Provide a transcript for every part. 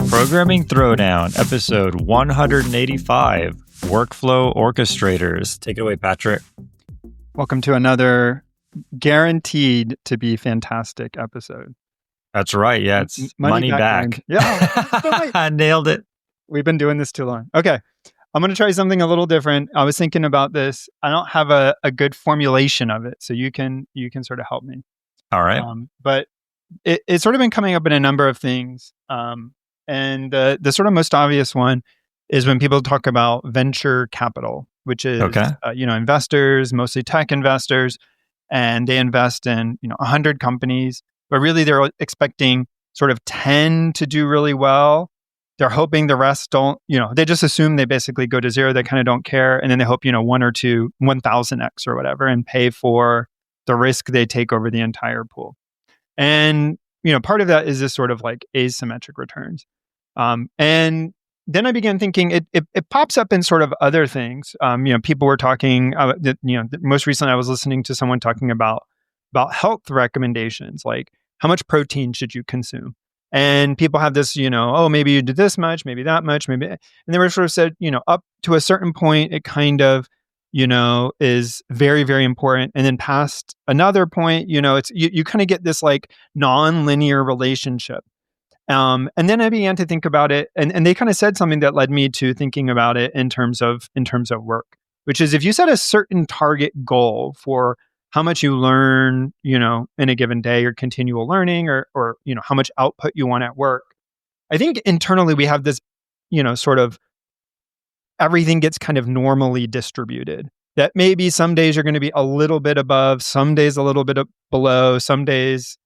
Programming Throwdown, episode 185, Workflow Orchestrators. Take it away, Patrick. Welcome to another guaranteed to be fantastic episode. That's right. Yeah, it's money back. Yeah. I nailed it. We've been doing this too long. Okay. I'm going to try something a little different. I was thinking about this. I don't have a good formulation of it, so you can sort of help me. All right. But it's sort of been coming up in a number of things. And the sort of most obvious one is when people talk about venture capital, which is investors, mostly tech investors, and they invest in 100 companies, but really they're expecting sort of 10 to do really well. They're hoping the rest don't, they just assume they basically go to zero. They kind of don't care, and then they hope 1 or 2, 1000x or whatever, and pay for the risk they take over the entire pool. And part of that is this sort of like asymmetric returns. And then I began thinking it pops up in sort of other things. People were talking, most recently I was listening to someone talking about health recommendations, like how much protein should you consume? And people have this, maybe you did this much, maybe that much, maybe, and they were sort of said, up to a certain point, it kind of, is very, very important. And then past another point, it's, you kind of get this like non-linear relationship. And then I began to think about it, and they kind of said something that led me to thinking about it in terms of work, which is if you set a certain target goal for how much you learn, in a given day, or continual learning, or how much output you want at work. I think internally we have this, sort of everything gets kind of normally distributed. That maybe some days you're going to be a little bit above, some days a little bit below, some days,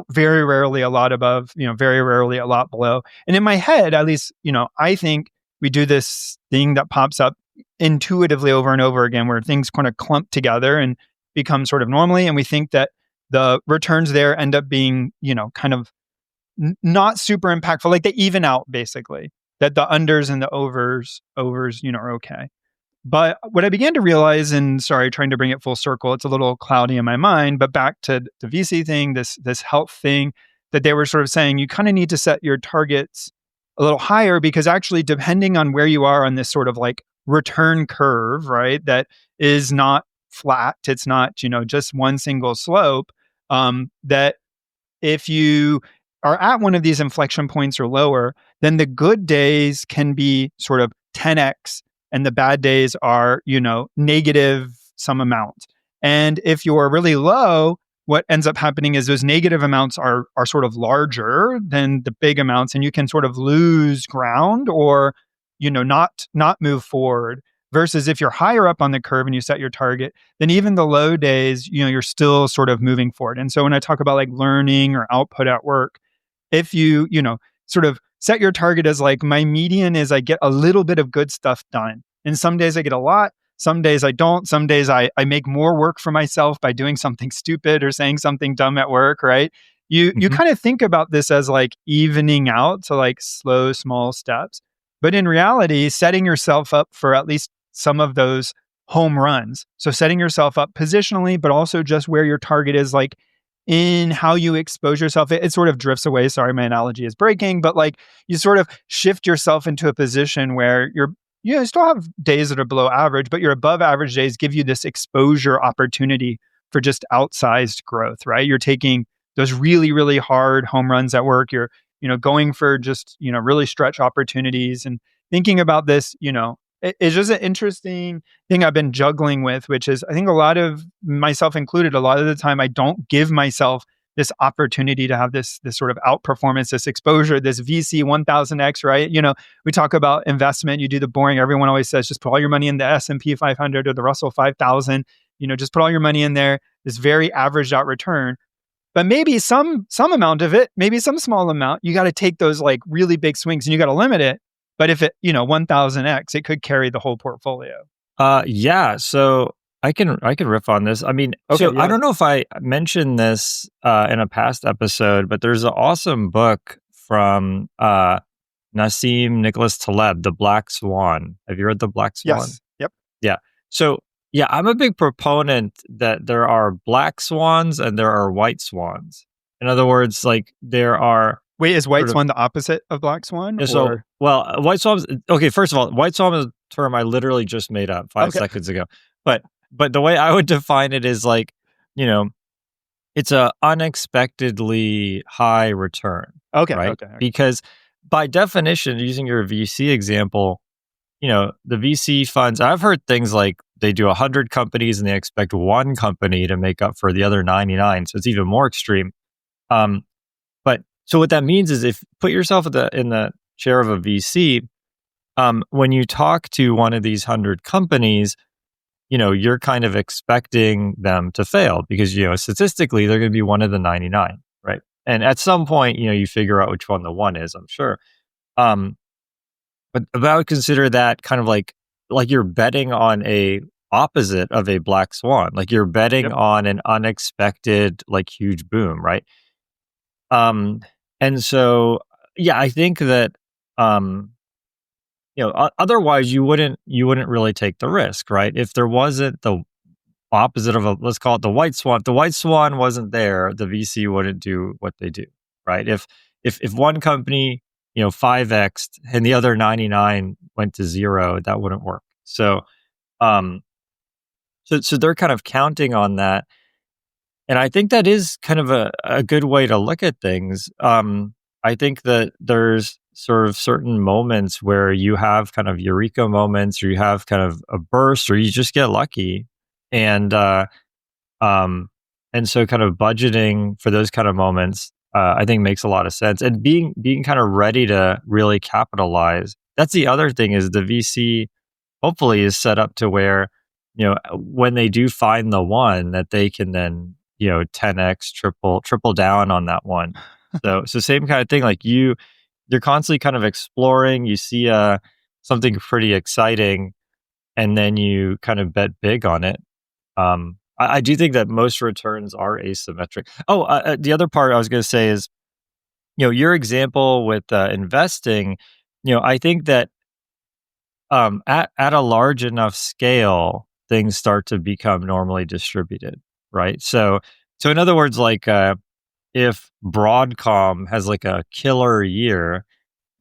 very rarely a lot above, very rarely a lot below. And in my head, at least, I think we do this thing that pops up intuitively over and over again where things kind of clump together and become sort of normally. And we think that the returns there end up being, kind of not super impactful, like they even out basically, that the unders and the overs, are okay. But what I began to realize, and sorry, trying to bring it full circle, it's a little cloudy in my mind, but back to the VC thing, this health thing, that they were sort of saying, you kind of need to set your targets a little higher, because actually depending on where you are on this sort of like return curve, right, that is not flat, it's not, just one single slope, that if you are at one of these inflection points or lower, then the good days can be sort of 10x, and the bad days are, negative some amount. And if you're really low, what ends up happening is those negative amounts are sort of larger than the big amounts, and you can sort of lose ground or, not move forward. Versus if you're higher up on the curve and you set your target, then even the low days, you're still sort of moving forward. And so when I talk about like learning or output at work, if you, sort of set your target as like, my median is I get a little bit of good stuff done. And some days I get a lot, some days I don't. Some days I make more work for myself by doing something stupid or saying something dumb at work, right? You kind of think about this as like evening out to like slow, small steps. But in reality, setting yourself up for at least some of those home runs. So setting yourself up positionally, but also just where your target is, like in how you expose yourself. It sort of drifts away. Sorry, my analogy is breaking, but like you sort of shift yourself into a position where you still have days that are below average, but your above average days give you this exposure opportunity for just outsized growth, right? You're taking those really, really hard home runs at work. You're, going for just, really stretch opportunities, and thinking about this, it's just an interesting thing I've been juggling with, which is I think a lot of myself included, a lot of the time I don't give myself this opportunity to have this sort of outperformance, this exposure, this VC 1000x, right? We talk about investment, you do the boring, everyone always says, just put all your money in the S&P 500 or the Russell 5000, just put all your money in there, this very averaged out return. But maybe some amount of it, maybe some small amount, you got to take those like really big swings and you got to limit it. But if it, 1000x, it could carry the whole portfolio. Yeah. So I can riff on this. I mean, okay, I don't know if I mentioned this in a past episode, but there's an awesome book from Nassim Nicholas Taleb, The Black Swan. Have you read The Black Swan? Yes. Yep. Yeah. So, yeah, I'm a big proponent that there are black swans and there are white swans. In other words, like there are... Wait, is white swan the opposite of black swan? White swans... Okay, first of all, white swan is a term I literally just made up 5 seconds ago. But the way I would define it is like, it's a unexpectedly high return. Okay. Right? Because by definition, using your VC example, the VC funds, I've heard things like they do 100 companies and they expect one company to make up for the other 99. So it's even more extreme. But so what that means is, if put yourself in the chair of a VC, when you talk to one of these 100 companies, you're kind of expecting them to fail because, statistically, they're going to be one of the 99, right? And at some point, you figure out which one the one is, I'm sure. But I would consider that kind of like you're betting on a opposite of a black swan. Like you're betting on an unexpected, like huge boom, right? And so, yeah, I think that, otherwise you wouldn't really take the risk, right? If there wasn't the opposite of let's call it the white swan, if the white swan wasn't there, the VC wouldn't do what they do, right? If one company, 5x'd and the other 99 went to zero, that wouldn't work. So, so they're kind of counting on that. And I think that is kind of a good way to look at things. I think that there's sort of certain moments where you have kind of eureka moments, or you have kind of a burst, or you just get lucky. And so kind of budgeting for those kind of moments, I think makes a lot of sense. And being kind of ready to really capitalize. That's the other thing, is the VC hopefully is set up to where, when they do find the one, that they can then, 10x, triple down on that one. So same kind of thing. Like you're constantly kind of exploring. You see something pretty exciting, and then you kind of bet big on it. I do think that most returns are asymmetric. The other part I was going to say is, your example with investing. I think that at a large enough scale, things start to become normally distributed, right? So in other words, like if Broadcom has like a killer year,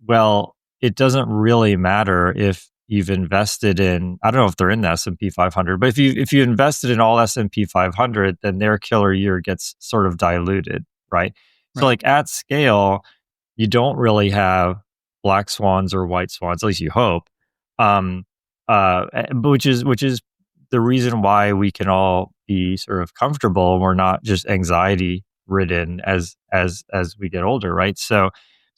well, it doesn't really matter if you've invested in, I don't know if they're in the S&P 500, but if you invested in all S&P 500, then their killer year gets sort of diluted, right? So like at scale, you don't really have black swans or white swans, at least you hope, which is the reason why we can all be sort of comfortable, and we're not just anxiety ridden as we get older, right? So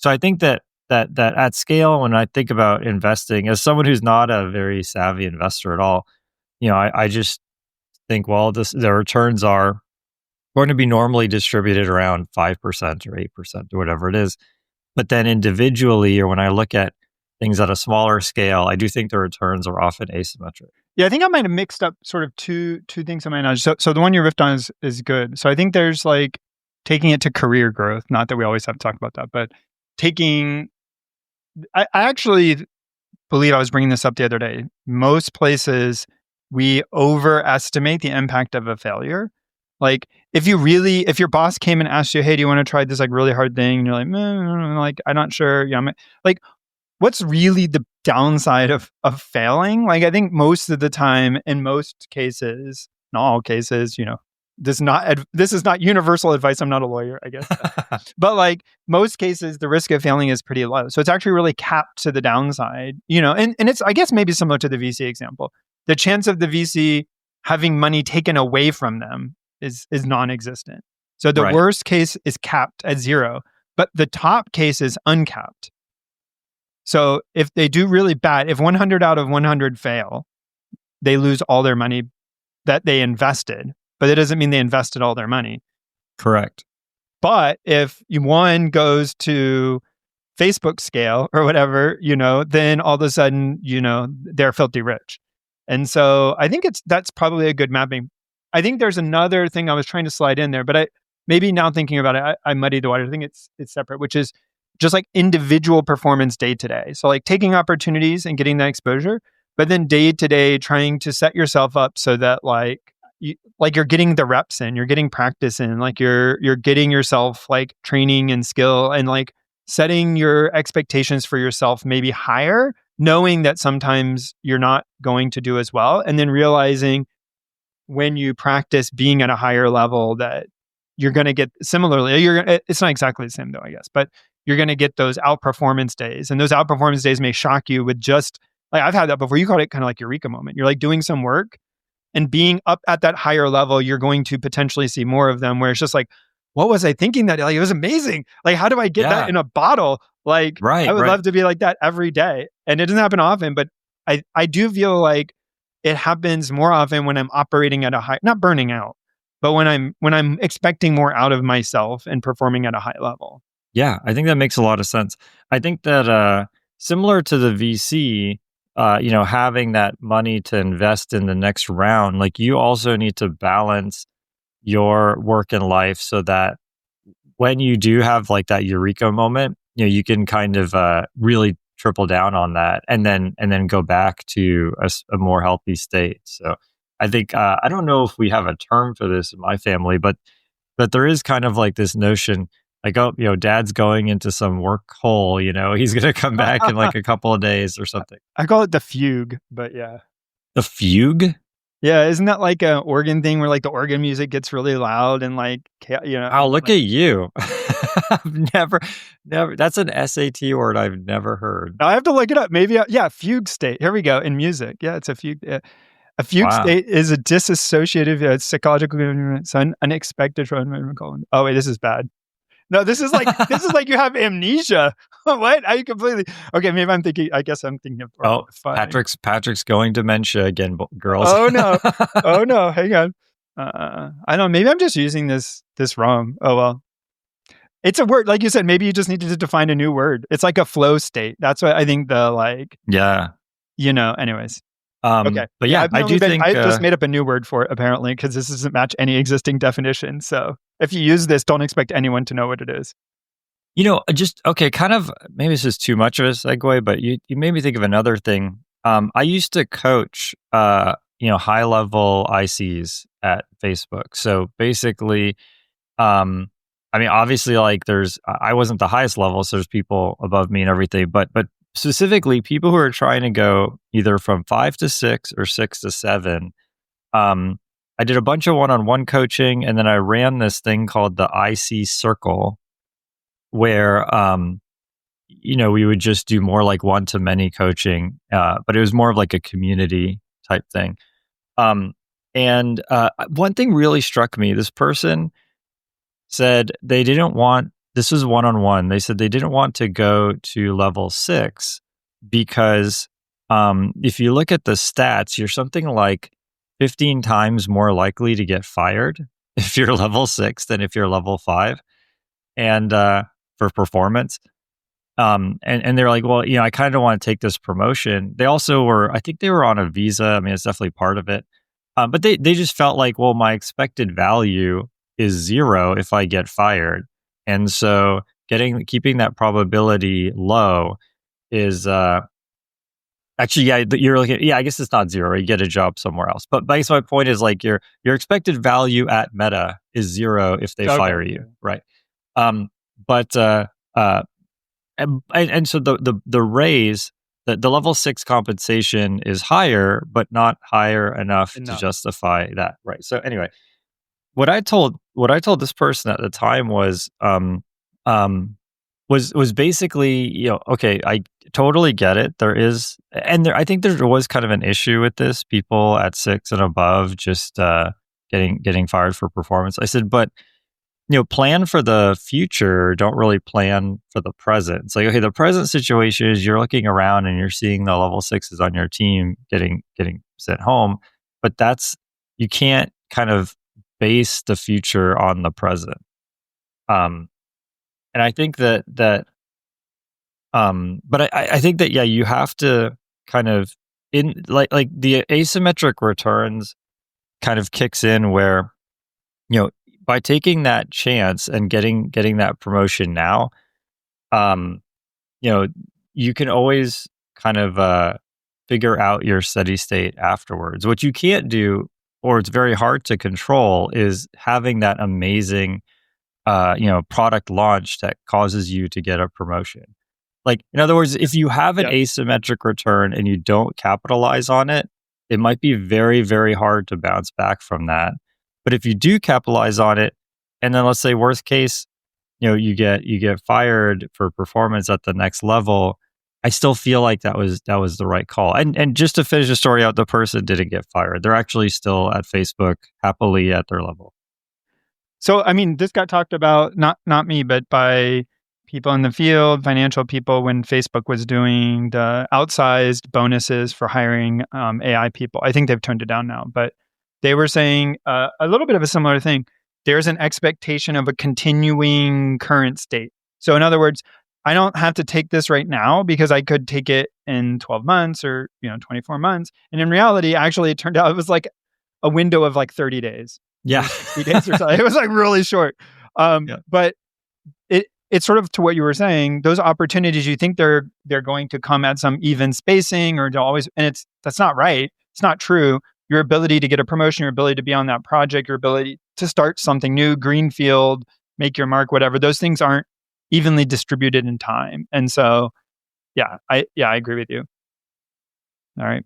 I think that at scale, when I think about investing, as someone who's not a very savvy investor at all, I just think, well, the returns are going to be normally distributed around 5% or 8% or whatever it is. But then individually, or when I look at things at a smaller scale, I do think the returns are often asymmetric. Yeah, I think I might have mixed up sort of two things I might not. So the one you riffed on is good. So I think there's like taking it to career growth. Not that we always have to talk about that, but I actually believe I was bringing this up the other day. Most places, we overestimate the impact of a failure. Like if your boss came and asked you, hey, do you want to try this like really hard thing? And you're like, like, I'm not sure. Like, what's really the downside of failing? Like, I think most of the time, in most cases, not all cases, this is not universal advice. I'm not a lawyer, I guess. But like most cases, the risk of failing is pretty low. So it's actually really capped to the downside, and it's, I guess, maybe similar to the VC example. The chance of the VC having money taken away from them is non-existent. So the worst case is capped at 0, but the top case is uncapped. So if they do really bad, if 100 out of 100 fail, they lose all their money that they invested. But it doesn't mean they invested all their money. Correct. But if one goes to Facebook scale or whatever, then all of a sudden, they're filthy rich. And so I think that's probably a good mapping. I think there's another thing I was trying to slide in there, but maybe now thinking about it, I muddied the water. I think it's separate, which is just like individual performance day to day. So like taking opportunities and getting that exposure, but then day to day trying to set yourself up so that you're getting the reps in, you're getting practice in, like you're getting yourself like training and skill, and like setting your expectations for yourself maybe higher, knowing that sometimes you're not going to do as well, and then realizing when you practice being at a higher level that you're going to get similarly. It's not exactly the same though, I guess, but you're going to get those outperformance days, and those outperformance days may shock you with just like I've had that before. You call it kind of like eureka moment. You're like doing some work and being up at that higher level, you're going to potentially see more of them where it's just like, what was I thinking that like, it was amazing. Like, how do I get that in a bottle? Like, I would love to be like that every day. And it doesn't happen often, but I do feel like it happens more often when I'm operating at a high, not burning out, but when I'm expecting more out of myself and performing at a high level. Yeah, I think that makes a lot of sense. I think that similar to the VC, having that money to invest in the next round, like you also need to balance your work and life so that when you do have like that eureka moment, you can kind of really triple down on that and then go back to a more healthy state. So I think I don't know if we have a term for this in my family, but there is kind of like this notion like, oh, dad's going into some work hole, he's going to come back in like a couple of days or something. I call it the fugue, but yeah. The fugue? Yeah, isn't that like an organ thing where like the organ music gets really loud and like, Oh, look at you. I've never, that's an SAT word I've never heard. I have to look it up. Maybe, fugue state. Here we go. In music. Yeah, it's a fugue. A fugue state is a disassociative psychological, unexpected. Oh, wait, this is bad. No, this is like you have amnesia. What? I completely okay. Maybe I'm thinking. I guess I'm thinking of. Patrick's going dementia again, girls. Oh no! Hang on. I don't know. Maybe I'm just using this wrong. Oh well. It's a word, like you said. Maybe you just need to define a new word. It's like a flow state. That's what I think. Yeah. Anyways. Okay. But yeah, I just made up a new word for it apparently because this doesn't match any existing definition. So if you use this, don't expect anyone to know what it is. Kind of, maybe this is too much of a segue, but you made me think of another thing. I used to coach, high level ICs at Facebook. So basically, obviously like I wasn't the highest level, so there's people above me and everything, but specifically people who are trying to go either from 5 to 6 or 6 to 7. I did a bunch of one-on-one coaching, and then I ran this thing called the IC Circle, where we would just do more like one-to-many coaching, but it was more of like a community type thing. And one thing really struck me. This person said they didn't want. This was one-on-one. They said they didn't want to go to level 6 because if you look at the stats, you're something like 15 times more likely to get fired if you're level 6 than if you're level 5, and for performance. And they're like, well, I kind of want to take this promotion. They also I think they were on a visa. I mean, it's definitely part of it. But they just felt like, well, my expected value is 0 if I get fired. And so keeping that probability low is actually, you're looking, I guess it's not 0. You get a job somewhere else. But I guess my point is like your expected value at Meta is 0 if they fire you, right? And so the raise, the level 6 compensation is higher, but not higher enough to justify that, right? So anyway, what I told this person at the time was basically, okay, I totally get it. There is, and I think there was kind of an issue with this. People at 6 and above just getting fired for performance. I said, but plan for the future. Don't really plan for the present. It's like, okay, the present situation is you're looking around and you're seeing the level 6s on your team getting sent home, but you can't kind of base the future on the present. And I think that but I think that, you have to kind of in like the asymmetric returns kind of kicks in where, by taking that chance and getting that promotion now, you know, you can always kind of figure out your steady state afterwards. What you can't do, or it's very hard to control, is having that amazing, product launch that causes you to get a promotion. Like, in other words, if you have an asymmetric return and you don't capitalize on it, it might be very, very hard to bounce back from that. But if you do capitalize on it, and then let's say worst case, you get fired for performance at the next level, I still feel like that was the right call. And just to finish the story out, the person didn't get fired. They're actually still at Facebook happily at their level. So, I mean, this got talked about, not me, but by people in the field, financial people, when Facebook was doing the outsized bonuses for hiring AI people. I think they've toned it down now, but they were saying a little bit of a similar thing. There's an expectation of a continuing current state. So in other words, I don't have to take this right now because I could take it in 12 months or 24 months. And in reality, actually, it turned out it was like a window of like 30 days. Yeah. 60 days or something. It was like really short. But it's sort of to what you were saying, those opportunities, you think they're going to come at some even spacing or always, and that's not right. It's not true. Your ability to get a promotion, your ability to be on that project, your ability to start something new, greenfield, make your mark, whatever, those things aren't evenly distributed in time. And so, I agree with you. All right.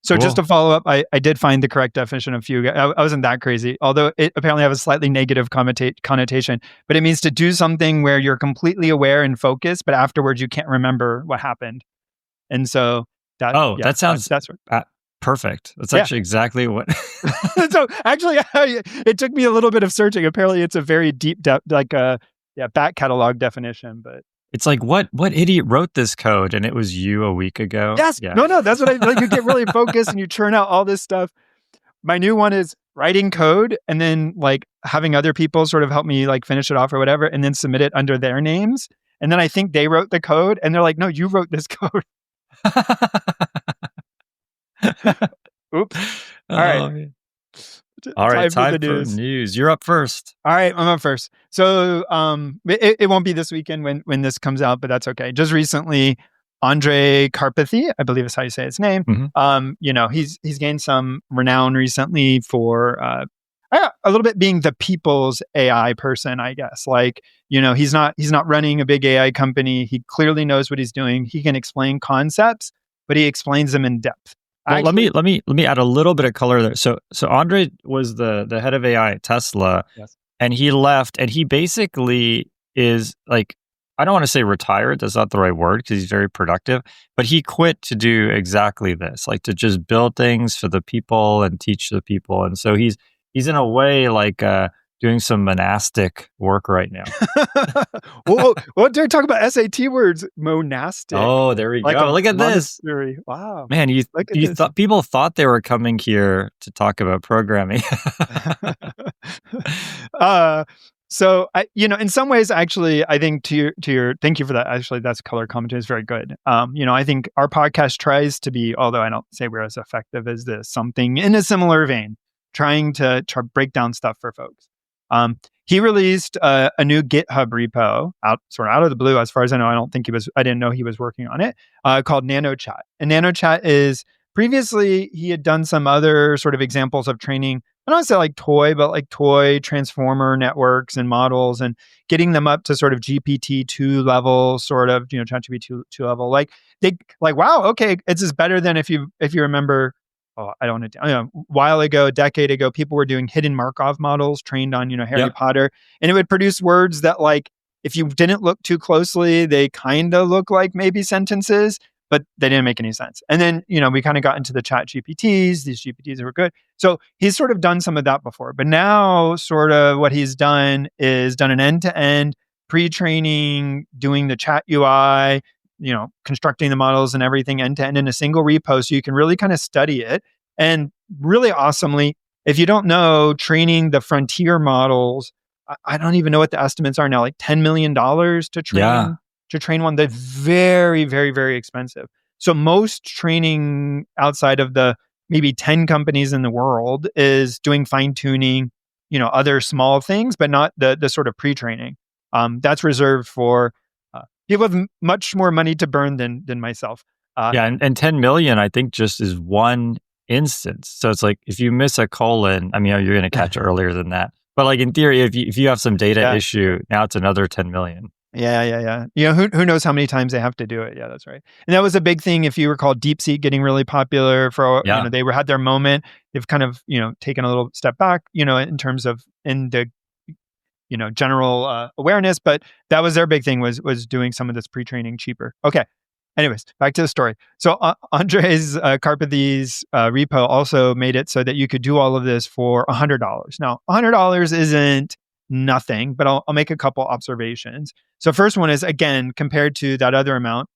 So just to follow up, I did find the correct definition of fugue. I wasn't that crazy, although it apparently has a slightly negative connotation, but it means to do something where you're completely aware and focused, but afterwards you can't remember what happened. And so that sounds perfect. That's actually exactly what. So actually, it took me a little bit of searching. Apparently it's a very deep depth, back catalog definition, but. It's like, what idiot wrote this code? And it was you a week ago? Yes. Yeah. No, that's what I like. You get really focused and you churn out all this stuff. My new one is writing code and then like having other people sort of help me like finish it off or whatever, and then submit it under their names. And then I think they wrote the code and they're like, no, you wrote this code. Oops. All right. Man. All right, time for news. You're up first. All right, I'm up first. So it won't be this weekend when this comes out, but that's okay. Just recently, Andrej Karpathy, I believe is how you say his name. Mm-hmm. He's gained some renown recently for a little bit being the people's AI person, I guess. Like, he's not running a big AI company. He clearly knows what he's doing. He can explain concepts, but he explains them in depth. Well, let me add a little bit of color there. So Andrej was the head of AI at Tesla, yes, and he left, and he basically is like, I don't want to say retired. That's not the right word because he's very productive, but he quit to do exactly this, like to just build things for the people and teach the people. And so he's in a way like doing some monastic work right now. Whoa, they're talking about SAT words, monastic. Oh, there we go. Look at this. Wow. Man, people thought they were coming here to talk about programming. So in some ways, actually, I think to your thank you for that. Actually, that's color commentary is very good. I think our podcast tries to be, although I don't say we're as effective as this, something in a similar vein, trying to break down stuff for folks. He released a new GitHub repo out of the blue. As far as I know, I didn't know he was working on it, called NanoChat. And NanoChat is, previously he had done some other sort of examples of training. I don't want to say like toy transformer networks and models and getting them up to sort of GPT-2 level, sort of, ChatGPT 2 level. Like wow, okay, it's just better than if you remember. Oh, I don't know. A while ago, a decade ago, people were doing hidden Markov models trained on, Harry Potter, and it would produce words that, like, if you didn't look too closely, they kind of look like maybe sentences, but they didn't make any sense. And then, we kind of got into the ChatGPTs. These GPTs were good. So he's sort of done some of that before, but now sort of what he's done is done an end-to-end pre-training, doing the chat UI, constructing the models and everything end to end in a single repo, so you can really kind of study it. And really awesomely, if you don't know, training the frontier models, I don't even know what the estimates are now, like $10 million to train one. They're very, very, very expensive. So most training outside of the maybe 10 companies in the world is doing fine tuning, other small things, but not the sort of pre-training. That's reserved for people with much more money to burn than myself. Yeah, and 10 million, I think, just is one instance. So it's like if you miss a colon, I mean, you're going to catch it earlier than that. But like in theory, if you have some data issue, now it's another 10 million. Yeah. Who knows how many times they have to do it? Yeah, that's right. And that was a big thing. If you recall, DeepSeek getting really popular for they had their moment. They've kind of taken a little step back, in terms of in the general awareness, but that was their big thing was doing some of this pre-training cheaper. Okay. Anyways, back to the story. So Andrej's Karpathy's repo also made it so that you could do all of this for $100. Now, $100 isn't nothing, but I'll make a couple observations. So first one is, again, compared to that other amount,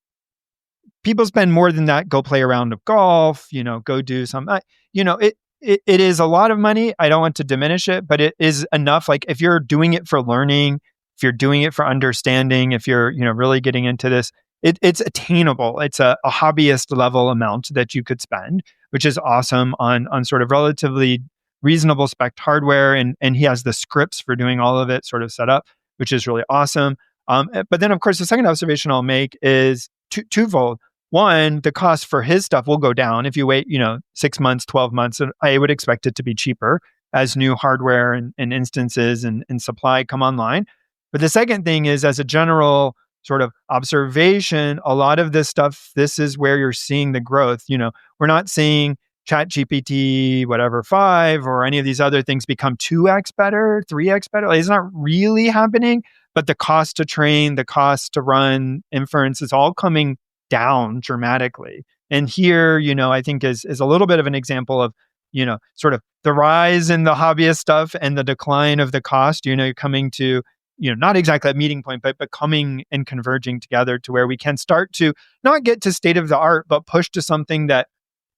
people spend more than that, go play a round of golf, go do some, it is a lot of money. I don't want to diminish it, but it is enough. Like if you're doing it for learning, if you're doing it for understanding, if you're, really getting into this, it's attainable. It's a hobbyist level amount that you could spend, which is awesome on sort of relatively reasonable spec hardware. And he has the scripts for doing all of it sort of set up, which is really awesome. But then of course, the second observation I'll make is twofold. One, the cost for his stuff will go down if you wait, 6 months, 12 months. And I would expect it to be cheaper as new hardware and instances and supply come online. But the second thing is, as a general sort of observation, a lot of this stuff, this is where you're seeing the growth. We're not seeing ChatGPT, whatever, 5 or any of these other things become 2x better, 3x better. Like, it's not really happening, but the cost to train, the cost to run inference is all coming down dramatically. And here, I think is a little bit of an example of, sort of the rise in the hobbyist stuff and the decline of the cost, coming to, not exactly a meeting point, but coming and converging together to where we can start to not get to state of the art, but push to something that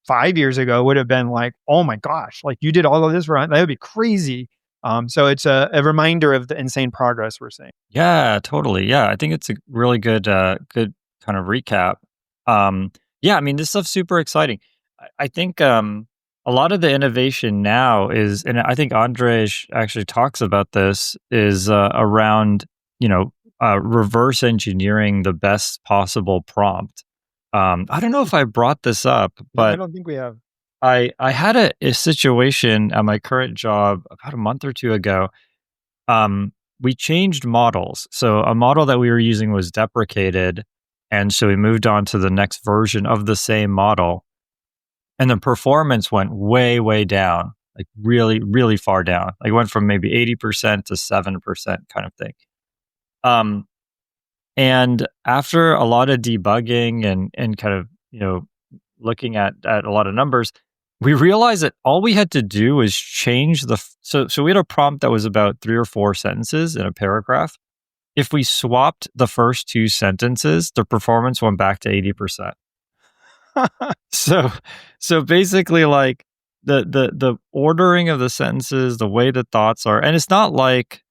5 years ago would have been like, oh my gosh, like you did all of this, that would be crazy. So it's a reminder of the insane progress we're seeing. Yeah, totally. Yeah, I think it's a really good kind of recap. Yeah, I mean, this stuff's super exciting. I think a lot of the innovation now is, and I think Andrej actually talks about this, is around reverse engineering the best possible prompt. I don't know if I brought this up, but no, I don't think we have. I had a situation at my current job about a month or two ago. We changed models. So a model that we were using was deprecated. And so we moved on to the next version of the same model. And the performance went way, way down, like really, really far down. Like went from maybe 80% to 7% kind of thing. And after a lot of debugging and kind of, looking at a lot of numbers, we realized that all we had to do was change so we had a prompt that was about 3 or 4 sentences in a paragraph. If we swapped the first 2 sentences, the performance went back to 80%. So basically, like the ordering of the sentences, the way the thoughts are, and it's not like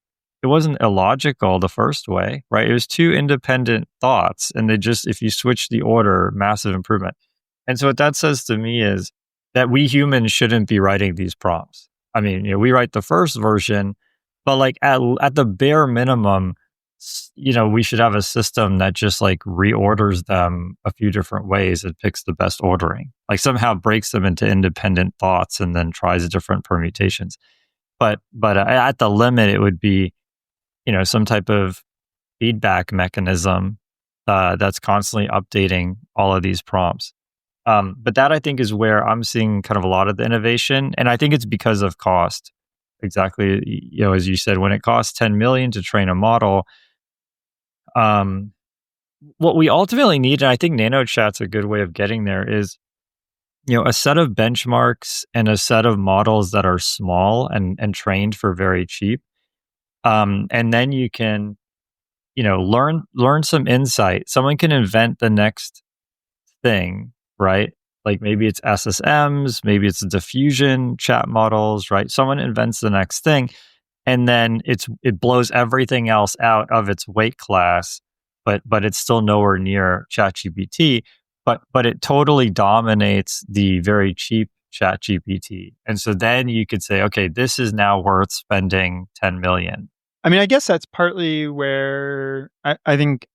it wasn't illogical the first way, right? It was 2 independent thoughts, and if you switch the order, massive improvement. And so what that says to me is that we humans shouldn't be writing these prompts. I mean, we write the first version, but like at the bare minimum, we should have a system that just like reorders them a few different ways and picks the best ordering, like somehow breaks them into independent thoughts and then tries different permutations. But at the limit, it would be, some type of feedback mechanism that's constantly updating all of these prompts. But that, I think, is where I'm seeing kind of a lot of the innovation. And I think it's because of cost. Exactly. As you said, when it costs 10 million to train a model, what we ultimately need, and I think NanoChat's a good way of getting there, is, a set of benchmarks and a set of models that are small and trained for very cheap. And then you can, learn some insight. Someone can invent the next thing, right? Like maybe it's SSMs, maybe it's diffusion chat models, right? Someone invents the next thing, and then it blows everything else out of its weight class, but it's still nowhere near ChatGPT. But it totally dominates the very cheap ChatGPT, and so then you could say, okay, this is now worth spending 10 million. I mean, I guess that's partly where I think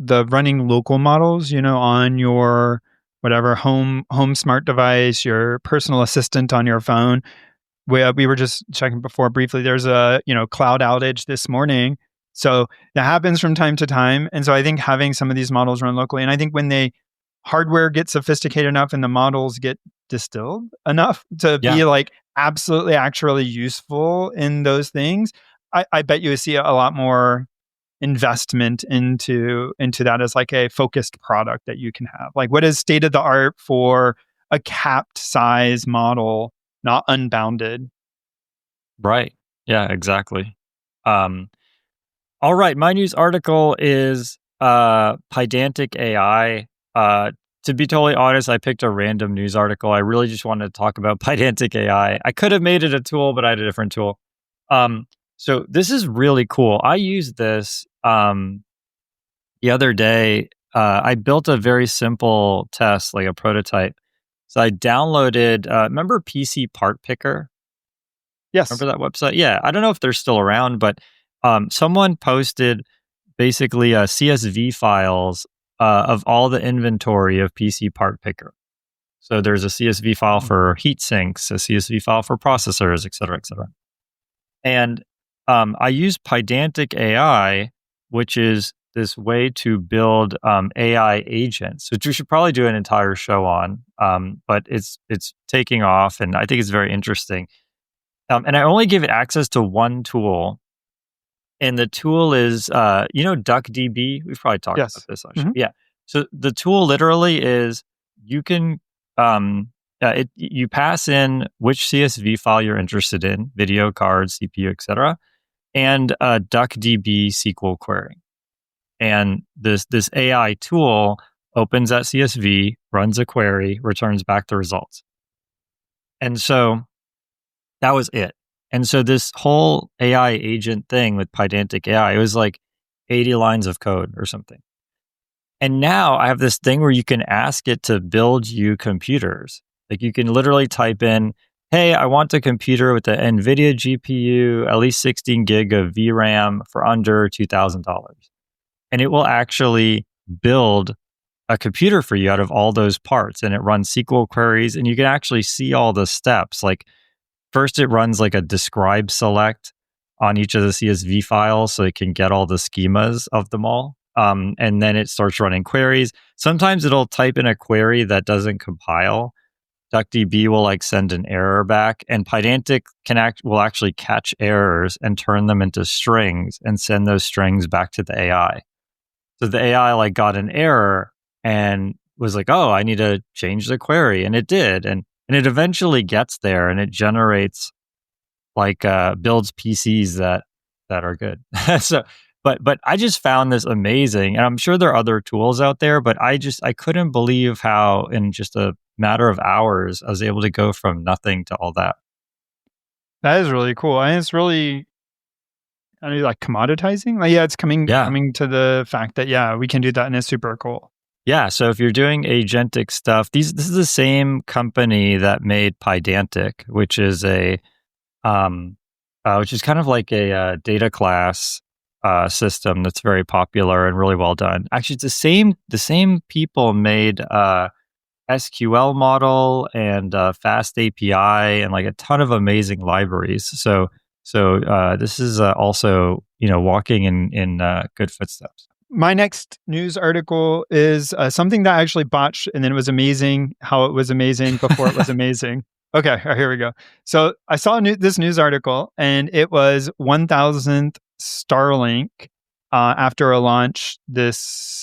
the running local models, on your whatever home smart device, your personal assistant on your phone. We were just checking before briefly. There's a cloud outage this morning, so that happens from time to time. And so I think having some of these models run locally, and I think when hardware gets sophisticated enough and the models get distilled enough to be like absolutely actually useful in those things, I bet you see a lot more investment into that as like a focused product that you can have. Like, what is state of the art for a capped size model, not unbounded? Right. Yeah, exactly. All right. My news article is Pydantic AI. To be totally honest, I picked a random news article. I really just wanted to talk about Pydantic AI. I could have made it a tool, but I had a different tool. So this is really cool. I used this the other day. I built a very simple test, like a prototype. So I downloaded, remember PC Part Picker? Yes. Remember that website? Yeah. I don't know if they're still around, but someone posted basically CSV files of all the inventory of PC Part Picker. So there's a CSV file for heat sinks, a CSV file for processors, et cetera, et cetera. And I use Pydantic AI, which is this way to build AI agents, which we should probably do an entire show on. But it's taking off, and I think it's very interesting. And I only give it access to one tool, and the tool is DuckDB. We've probably talked about this. Actually. Yeah. So the tool literally is you can you pass in which CSV file you're interested in, video, cards, CPU, etc., and DuckDB SQL query. And this AI tool opens that CSV, runs a query, returns back the results. And so that was it. And so this whole AI agent thing with Pydantic AI, it was like 80 lines of code or something. And now I have this thing where you can ask it to build you computers. Like you can literally type in, hey, I want a computer with the NVIDIA GPU, at least 16 gig of VRAM for under $2,000. And it will actually build a computer for you out of all those parts. And it runs SQL queries, and you can actually see all the steps. Like first it runs like a describe select on each of the CSV files so it can get all the schemas of them all. And then it starts running queries. Sometimes it'll type in a query that doesn't compile. DuckDB will like send an error back, and Pydantic will actually catch errors and turn them into strings and send those strings back to the AI. So the AI like got an error and was like, oh, I need to change the query. And it did. And it eventually gets there, and it generates like builds PCs that are good. So but I just found this amazing, and I'm sure there are other tools out there, but I couldn't believe how in just a matter of hours I was able to go from nothing to all that. That is really cool. And it's really like commoditizing. Like, yeah, it's coming to the fact that we can do that, and it's super cool. Yeah, so if you're doing agentic stuff, this is the same company that made Pydantic, which is which is kind of like a data class system that's very popular and really well done. Actually, it's the same people made SQL model and Fast API and like a ton of amazing libraries. So this is also walking in good footsteps. My next news article is something that I actually botched, and then it was amazing how it was amazing before it was amazing. Okay, here we go. So I saw this news article, and it was 1,000th Starlink after a launch this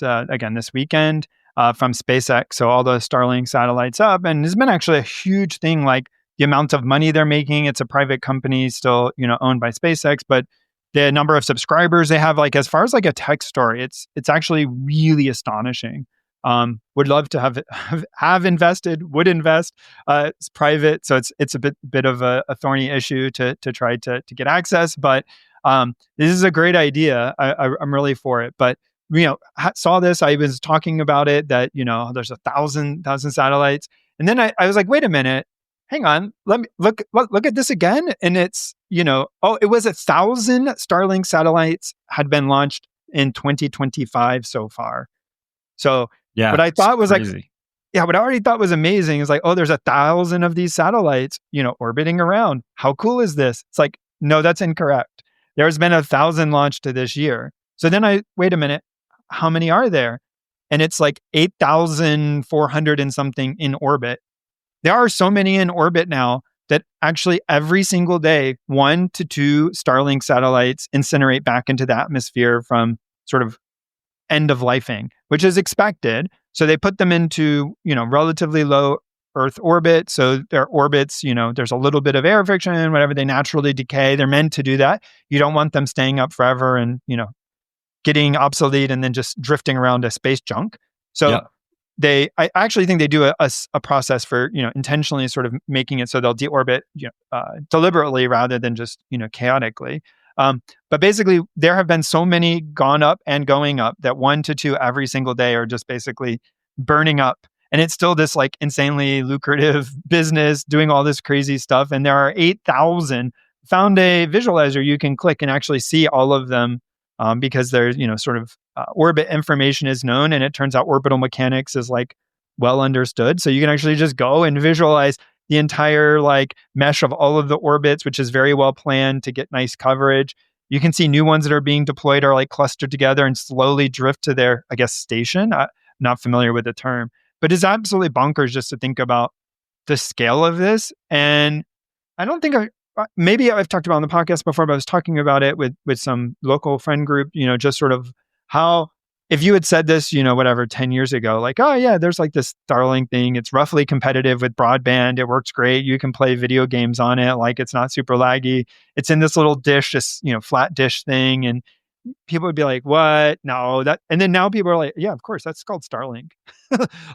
weekend from SpaceX. So all the Starlink satellites up, and it's been actually a huge thing. Like the amount of money they're making. It's a private company, still owned by SpaceX, but the number of subscribers they have, like as far as like a tech story, it's actually really astonishing. Would love to have invested, would invest. It's private, so it's a bit of a thorny issue to try to get access. But this is a great idea. I'm really for it. But saw this. I was talking about it that there's 1,000 satellites, and then I was like, wait a minute. Hang on, let me look at this again. And it's, it was 1,000 Starlink satellites had been launched in 2025 so far. So Yeah, what I thought was crazy. like, yeah, what I already thought was amazing is like, oh, there's 1,000 of these satellites, orbiting around. How cool is this? It's like, no, that's incorrect. There's been 1,000 launched to this year. So then wait a minute, how many are there? And it's like 8,400 and something in orbit. There are so many in orbit now that actually every single day, 1 to 2 Starlink satellites incinerate back into the atmosphere from sort of end of lifing, which is expected. So they put them into, relatively low Earth orbit. So their orbits, there's a little bit of air friction, whatever, they naturally decay. They're meant to do that. You don't want them staying up forever and, getting obsolete and then just drifting around as space junk. So I actually think they do a process for, intentionally sort of making it so they'll deorbit deliberately rather than just, chaotically. But basically, there have been so many gone up and going up that 1 to 2 every single day are just basically burning up. And it's still this like insanely lucrative business doing all this crazy stuff. And there are 8,000. Found a visualizer you can click and actually see all of them because there's, sort of orbit information is known. And it turns out orbital mechanics is like well understood. So you can actually just go and visualize the entire like mesh of all of the orbits, which is very well planned to get nice coverage. You can see new ones that are being deployed are like clustered together and slowly drift to their, I guess, station. I'm not familiar with the term, but it's absolutely bonkers just to think about the scale of this. And I don't think maybe I've talked about on the podcast before, but I was talking about it with some local friend group, just sort of how, if you had said this, 10 years ago, like, oh yeah, there's like this Starlink thing. It's roughly competitive with broadband. It works great. You can play video games on it. Like it's not super laggy. It's in this little dish, this, flat dish thing. And people would be like, what? No, that. And then now people are like, yeah, of course, that's called Starlink.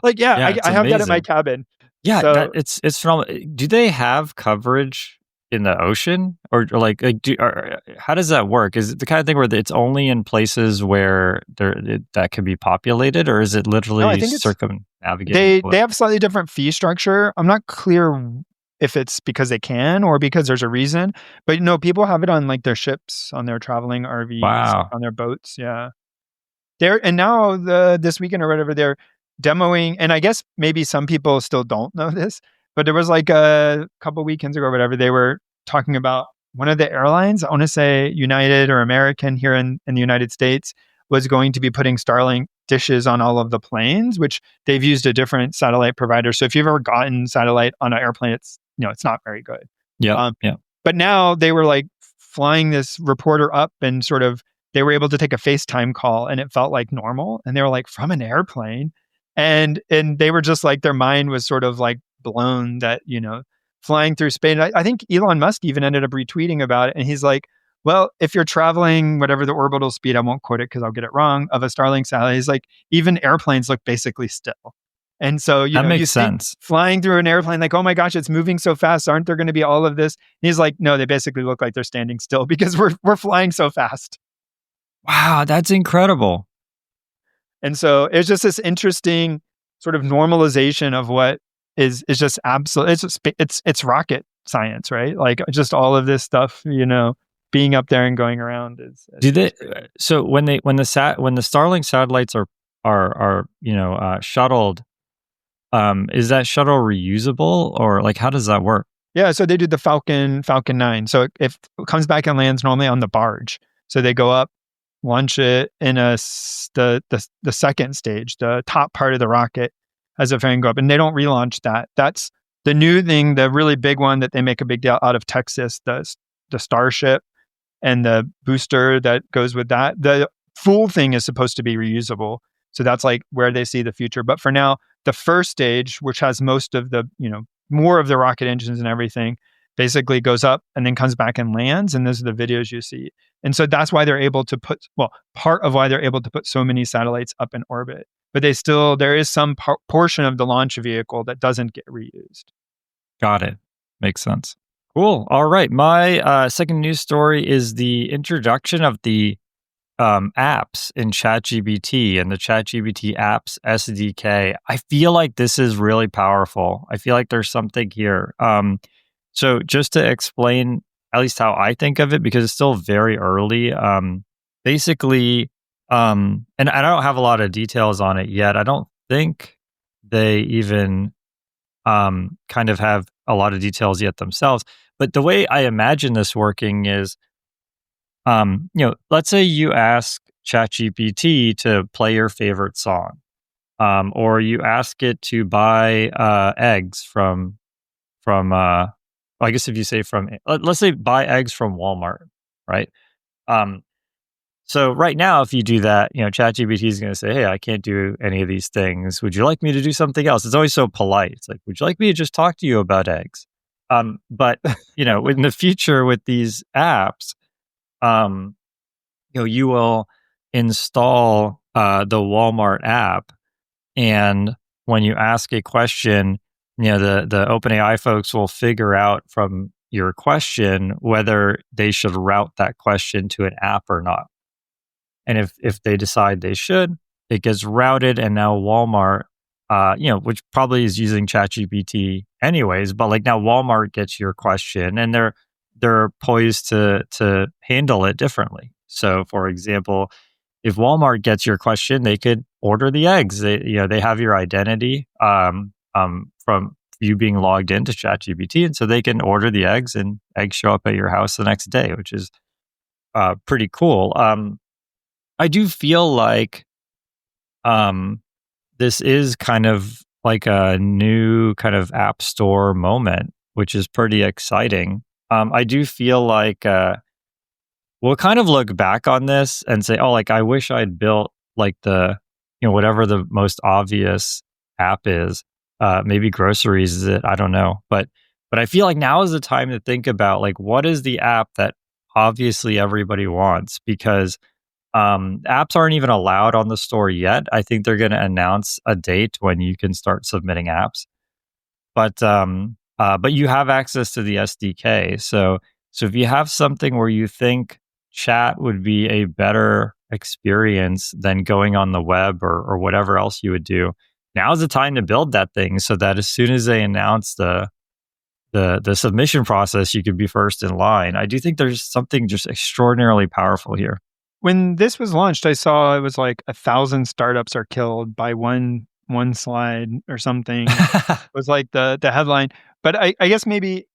Like, yeah, I have that at my cabin. Yeah, so, it's phenomenal. Do they have coverage in the ocean, or how does that work? Is it the kind of thing where it's only in places where that can be populated, or is it literally I think circumnavigating? They have slightly different fee structure. I'm not clear if it's because they can or because there's a reason, but no, people have it on like their ships, on their traveling RVs, wow, on their boats. Yeah, and now this weekend or whatever they're demoing, and I guess maybe some people still don't know this, but there was like a couple weekends ago or whatever, they were talking about one of the airlines, I want to say United or American here in the United States, was going to be putting Starlink dishes on all of the planes, which they've used a different satellite provider. So if you've ever gotten satellite on an airplane, it's not very good. Yeah. But now they were like flying this reporter up and sort of they were able to take a FaceTime call and it felt like normal. And they were like from an airplane. And they were just like, their mind was sort of like blown that, flying through space. I think Elon Musk even ended up retweeting about it. And he's like, well, if you're traveling, whatever the orbital speed, I won't quote it because I'll get it wrong, of a Starlink satellite, he's like, even airplanes look basically still. And so, that makes sense. Flying through an airplane, like, oh my gosh, it's moving so fast. Aren't there going to be all of this? And he's like, no, they basically look like they're standing still because we're flying so fast. Wow, that's incredible. And so it's just this interesting sort of normalization of what is just absolute. It's rocket science, right? Like just all of this stuff, being up there and going around is. Do they? So when the Starlink satellites are shuttled, is that shuttle reusable, or like how does that work? Yeah, so they do the Falcon 9. So if it comes back and lands normally on the barge, so they go up, launch it in the second stage, the top part of the rocket as a fan go up, and they don't relaunch that. That's the new thing, the really big one that they make a big deal out of Texas, the Starship and the booster that goes with that. The full thing is supposed to be reusable. So that's like where they see the future. But for now, the first stage, which has most of the, more of the rocket engines and everything, basically goes up and then comes back and lands. And those are the videos you see. And so that's why they're able to part of why they're able to put so many satellites up in orbit. But there is some portion of the launch vehicle that doesn't get reused. Got it. Makes sense. Cool. All right. My second news story is the introduction of the apps in ChatGPT and the ChatGPT Apps SDK. I feel like this is really powerful. I feel like there's something here. So just to explain at least how I think of it, because it's still very early. Basically, And I don't have a lot of details on it yet. I don't think they even kind of have a lot of details yet themselves. But the way I imagine this working is, let's say you ask ChatGPT to play your favorite song, or you ask it to buy eggs from. I guess if you say let's say buy eggs from Walmart, right? Um, so right now, if you do that, ChatGPT is going to say, "Hey, I can't do any of these things. Would you like me to do something else?" It's always so polite. It's like, "Would you like me to just talk to you about eggs?" But in the future with these apps, um, you will install the Walmart app, and when you ask a question, the OpenAI folks will figure out from your question whether they should route that question to an app or not. And if they decide they should, it gets routed, and now Walmart, which probably is using ChatGPT anyways, but like now Walmart gets your question, and they're poised to handle it differently. So, for example, if Walmart gets your question, they could order the eggs. They have your identity from you being logged into ChatGPT, and so they can order the eggs, and eggs show up at your house the next day, which is pretty cool. I do feel like this is kind of like a new kind of app store moment, which is pretty exciting. I do feel like we'll kind of look back on this and say, oh, like I wish I'd built like whatever the most obvious app is. Maybe groceries is it? I don't know. But I feel like now is the time to think about like what is the app that obviously everybody wants, because apps aren't even allowed on the store yet. I think they're going to announce a date when you can start submitting apps. But you have access to the SDK. So if you have something where you think chat would be a better experience than going on the web or whatever else you would do, now's the time to build that thing, so that as soon as they announce the submission process, you could be first in line. I do think there's something just extraordinarily powerful here. When this was launched, I saw it was like 1,000 startups are killed by one slide or something. It was like the headline. But I guess maybe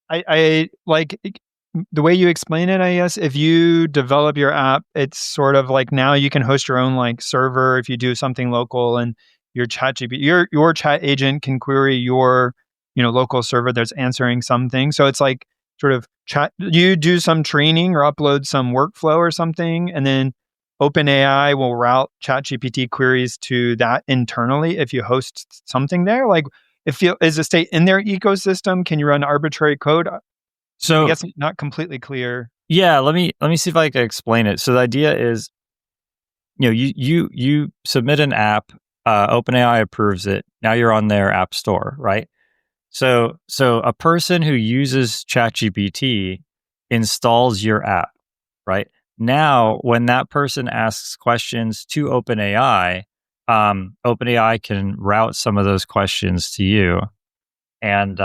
I like the way you explain it. I guess if you develop your app, it's sort of like now you can host your own like server if you do something local, and your ChatGPT, your chat agent can query your local server that's answering something. So it's like sort of chat. You do some training or upload some workflow or something, and then OpenAI will route ChatGPT queries to that internally if you host something there. Like, is the state in their ecosystem? Can you run arbitrary code? So I guess not completely clear. Yeah, let me see if I can explain it. So the idea is, you submit an app, OpenAI approves it. Now you're on their app store, right? So a person who uses ChatGPT installs your app, right? Now, when that person asks questions to OpenAI, OpenAI can route some of those questions to you, and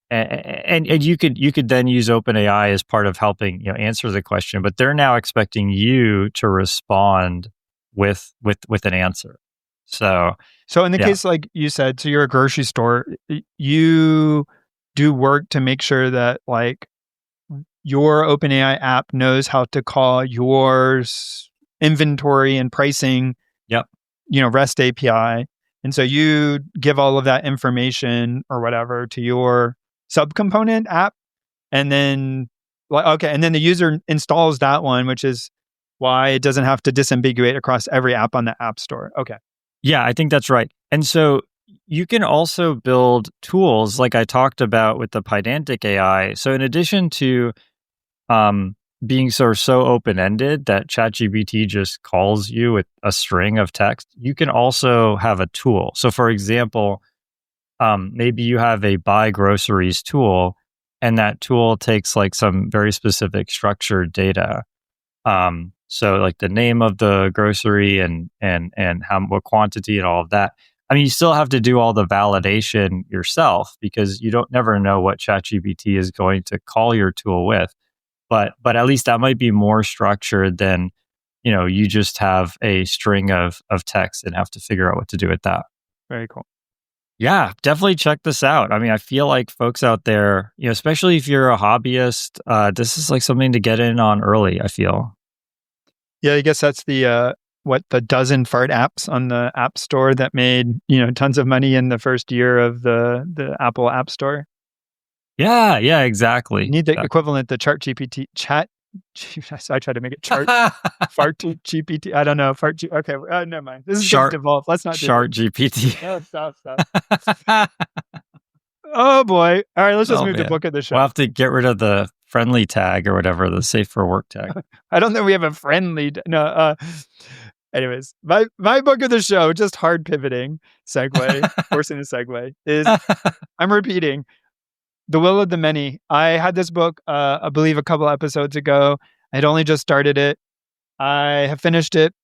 and you could then use OpenAI as part of helping answer the question, but they're now expecting you to respond with an answer. So in the case like you said, so you're a grocery store, you do work to make sure that like your OpenAI app knows how to call your inventory and pricing, REST API. And so you give all of that information or whatever to your subcomponent app, and then and then the user installs that one, which is why it doesn't have to disambiguate across every app on the App Store. Okay. Yeah, I think that's right. And so you can also build tools like I talked about with the Pydantic AI. So in addition to being so open-ended that ChatGPT just calls you with a string of text, you can also have a tool. So for example, maybe you have a buy groceries tool, and that tool takes like some very specific structured data. So like the name of the grocery and what quantity and all of that. I mean, you still have to do all the validation yourself, because you never know what ChatGPT is going to call your tool with. but at least that might be more structured than, you just have a string of text and have to figure out what to do with that. Very cool. Yeah, definitely check this out. I mean, I feel like folks out there, especially if you're a hobbyist, this is like something to get in on early, I feel. Yeah, I guess that's the dozen fart apps on the App Store that made, tons of money in the first year of the Apple App Store. Yeah, exactly. You need the equivalent to ChatGPT. I tried to make it chart. Fart GPT. I don't know. Okay, never mind. This is going to devolve. Let's not do Chart GPT. Oh, stop. Oh boy! All right, let's just move to book of the show. We'll have to get rid of the friendly tag or whatever, the safe for work tag. I don't think we have a friendly. No. Anyways, my book of the show, just hard pivoting forcing a segue, is I'm repeating The Will of the Many. I had this book, I believe, a couple episodes ago. I had only just started it. I have finished it.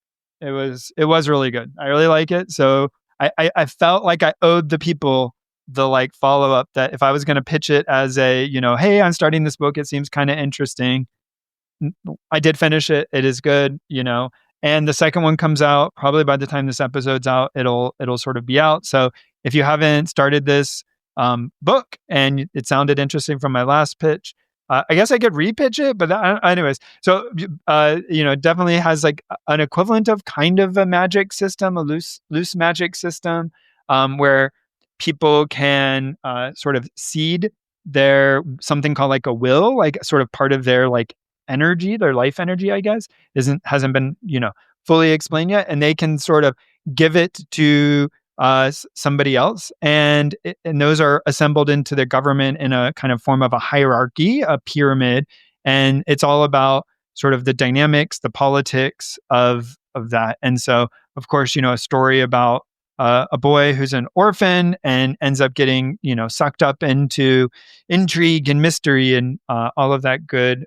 It was really good. I really like it. So I felt like I owed the people the follow up, that if I was going to pitch it as a, hey, I'm starting this book, it seems kind of interesting. I did finish it. It is good, and the second one comes out probably by the time this episode's out. It'll sort of be out. So if you haven't started this book and it sounded interesting from my last pitch, I guess I could repitch it, but anyways. So, it definitely has an equivalent of kind of a magic system, a loose magic system, where people can sort of seed something called a will, sort of part of their energy, their life energy, I guess, hasn't been, fully explained yet. And they can sort of give it to somebody else, and those are assembled into the government in a kind of form of a hierarchy, a pyramid, and it's all about sort of the dynamics, the politics of that. And so, of course, a story about a boy who's an orphan and ends up getting sucked up into intrigue and mystery and all of that good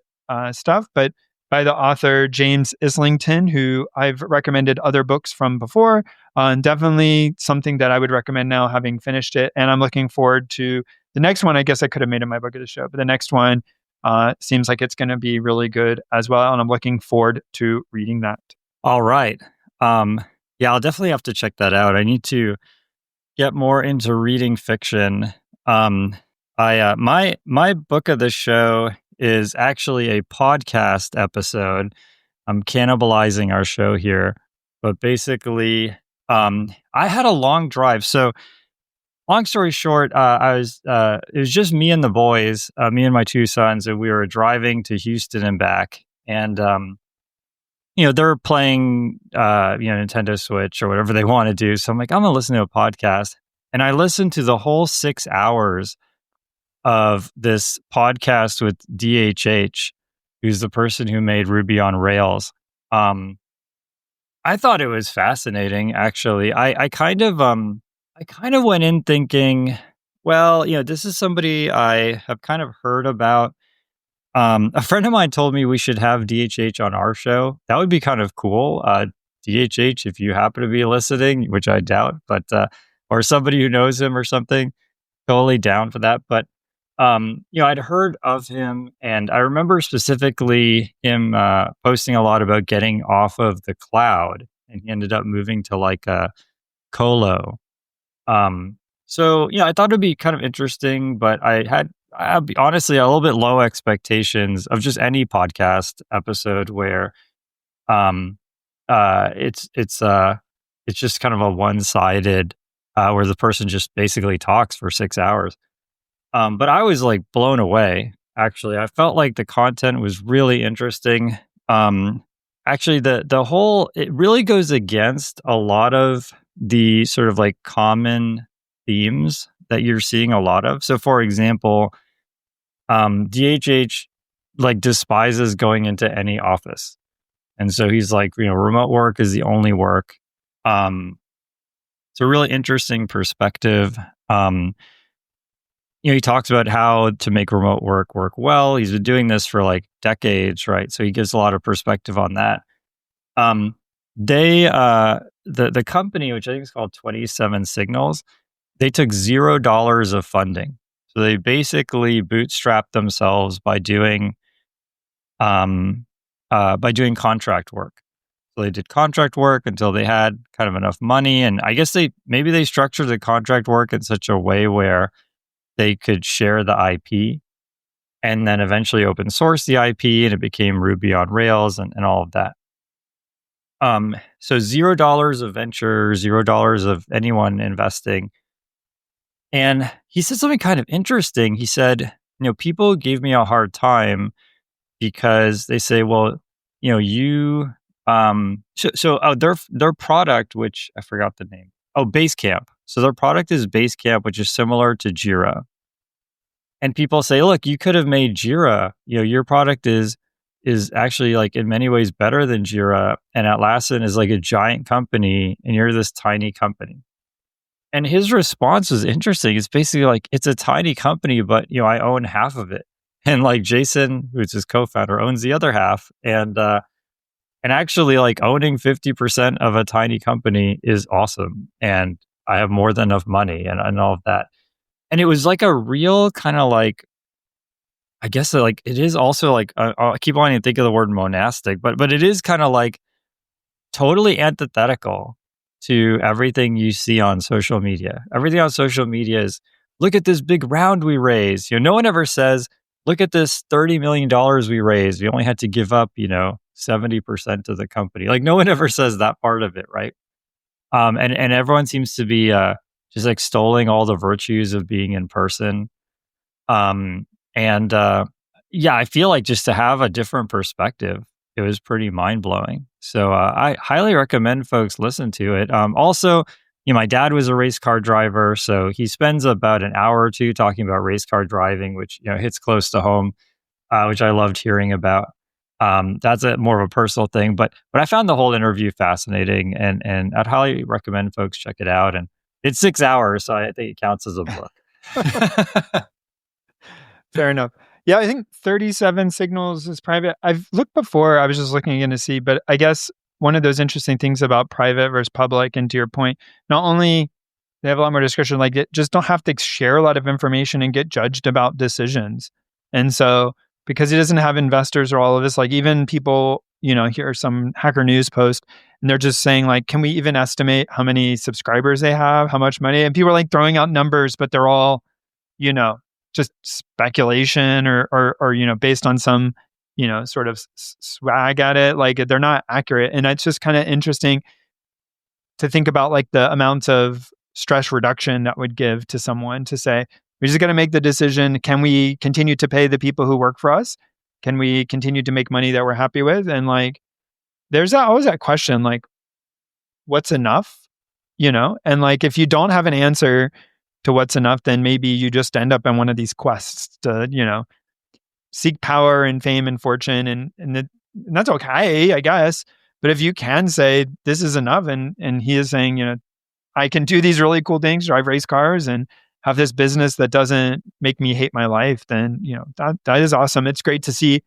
stuff, but by the author James Islington, who I've recommended other books from before. Definitely something that I would recommend now, having finished it. And I'm looking forward to the next one. I guess I could have made it my book of the show, but the next one seems like it's going to be really good as well. And I'm looking forward to reading that. All right. Yeah, I'll definitely have to check that out. I need to get more into reading fiction. My book of the show is actually a podcast episode. I'm cannibalizing our show here, but basically, I had a long drive. So, long story short, it was just me and the boys, me and my two sons, and we were driving to Houston and back. And they're playing, Nintendo Switch or whatever they want to do. So I'm like, I'm gonna listen to a podcast, and I listened to the whole 6 hours of this podcast with DHH, who's the person who made Ruby on Rails. I thought it was fascinating, actually. I kind of went in thinking, well, this is somebody I have kind of heard about. A friend of mine told me we should have DHH on our show. That would be kind of cool. DHH, if you happen to be listening, which I doubt, but or somebody who knows him or something, totally down for that. But I'd heard of him, and I remember specifically him posting a lot about getting off of the cloud, and he ended up moving to a colo. So I thought it'd be kind of interesting, but I'll be honestly a little bit low expectations of just any podcast episode where it's just kind of a one-sided where the person just basically talks for 6 hours. But I was blown away, actually. I felt like the content was really interesting. Actually, it really goes against a lot of the sort of common themes that you're seeing a lot of. So, for example, DHH despises going into any office. And so he's remote work is the only work. It's a really interesting perspective. He talks about how to make remote work well. He's been doing this for decades, right? So he gives a lot of perspective on that. The company, which I think is called 27 Signals, they took $0 of funding. So they basically bootstrapped themselves by doing by doing contract work. So they did contract work until they had kind of enough money, and I guess maybe they structured the contract work in such a way where they could share the IP, and then eventually open source the IP, and it became Ruby on Rails and all of that. So $0 of venture, $0 of anyone investing. And he said something kind of interesting. He said, people gave me a hard time because they say, well, you their product, which I forgot the name. Oh, Basecamp. So their product is Basecamp, which is similar to Jira. And people say, look, you could have made Jira. Your product is actually like in many ways better than Jira. And Atlassian is like a giant company, and you're this tiny company. And his response was interesting. It's basically like, it's a tiny company, but I own half of it. And like Jason, who's his co-founder, owns the other half. And actually like owning 50% of a tiny company is awesome. And I have more than enough money and all of that. And it was like a real kind of like, I guess like it is also like, I keep wanting to think of the word monastic, but it is kind of like totally antithetical to everything you see on social media. Everything on social media is, look at this big round we raised. No one ever says, look at this $30 million we raised. We only had to give up, 70% of the company. Like no one ever says that part of it, right? And everyone seems to be just extolling all the virtues of being in person. Yeah, I feel like just to have a different perspective, it was pretty mind blowing. So I highly recommend folks listen to it. Also, my dad was a race car driver, so he spends about an hour or two talking about race car driving, which hits close to home, which I loved hearing about. That's more of a personal thing, but I found the whole interview fascinating, and I'd highly recommend folks check it out. And it's 6 hours, so I think it counts as a book. Fair enough. Yeah, I think 37 signals is private. I've looked before, I was just looking again to see, but I guess one of those interesting things about private versus public, and to your point, not only they have a lot more discretion, like it just don't have to share a lot of information and get judged about decisions. And so because it doesn't have investors or all of this, like even people, hear some Hacker News post and they're just saying like, can we even estimate how many subscribers they have, how much money? And people are like throwing out numbers, but they're all, just speculation or based on some, sort of swag at it. Like they're not accurate. And it's just kind of interesting to think about like the amount of stress reduction that would give to someone to say, we're just going to make the decision. Can we continue to pay the people who work for us? Can we continue to make money that we're happy with? And like, there's always that question, like, what's enough? And like, if you don't have an answer to what's enough, then maybe you just end up in one of these quests to, seek power and fame and fortune. And that's okay, I guess. But if you can say this is enough, and he is saying, I can do these really cool things, drive race cars and have this business that doesn't make me hate my life, then, that is awesome. It's great to see,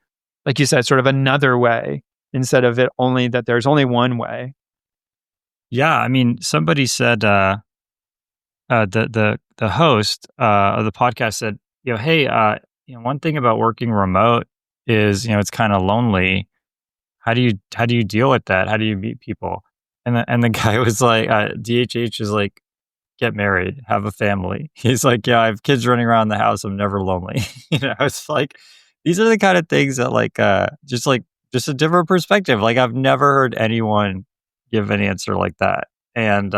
like you said, sort of another way instead of it only that there's only one way. Yeah. I mean, somebody said, the host of the podcast said, hey, one thing about working remote is, it's kind of lonely. How do you deal with that? How do you meet people? And the guy was like, DHH is like, get married, have a family. He's like, yeah, I have kids running around the house. I'm never lonely. It's like, these are the kind of things that like just a different perspective. Like I've never heard anyone give an answer like that. And,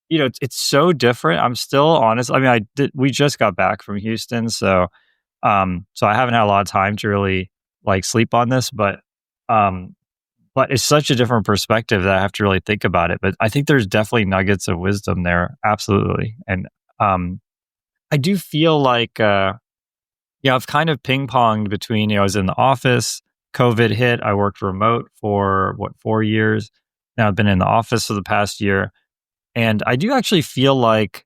it's so different. I'm still honest. I mean, we just got back from Houston. So I haven't had a lot of time to really like sleep on this, but it's such a different perspective that I have to really think about it. But I think there's definitely nuggets of wisdom there. Absolutely. And I do feel like, I've kind of ping ponged between, I was in the office, COVID hit, I worked remote for 4 years. Now I've been in the office for the past year. And I do actually feel like,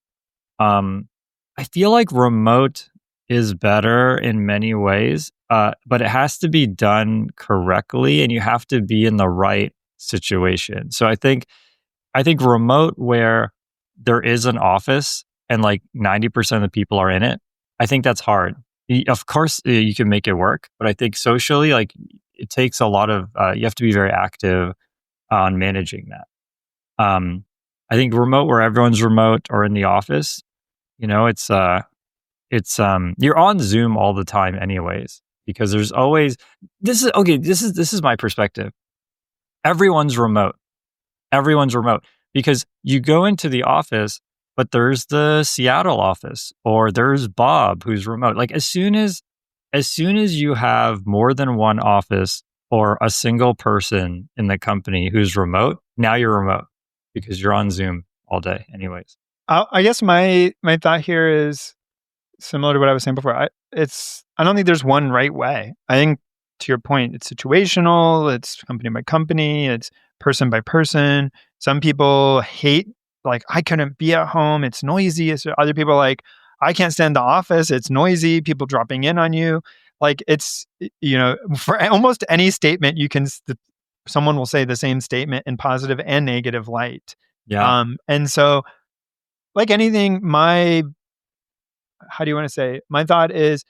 remote is better in many ways, but it has to be done correctly, and you have to be in the right situation. So I think remote where there is an office and like 90% of the people are in it, I think that's hard Of course, you can make it work, but I think socially, like it takes a lot of. You have to be very active on managing that. I think remote, where everyone's remote or in the office, it's you're on Zoom all the time, anyways, because there's always this is okay. This is my perspective. Everyone's remote. Everyone's remote because you go into the office, but there's the Seattle office or there's Bob who's remote. Like as soon as you have more than one office or a single person in the company who's remote, now you're remote because you're on Zoom all day anyways. I guess my thought here is similar to what I was saying before. I don't think there's one right way. I think, to your point, it's situational, it's company by company, it's person by person. Some people hate, like, I couldn't be at home, it's noisy. Other people are like, I can't stand the office, it's noisy, people dropping in on you. Like, it's, for almost any statement, someone will say the same statement in positive and negative light. Yeah. And so, like anything, how do you want to say it? My thought is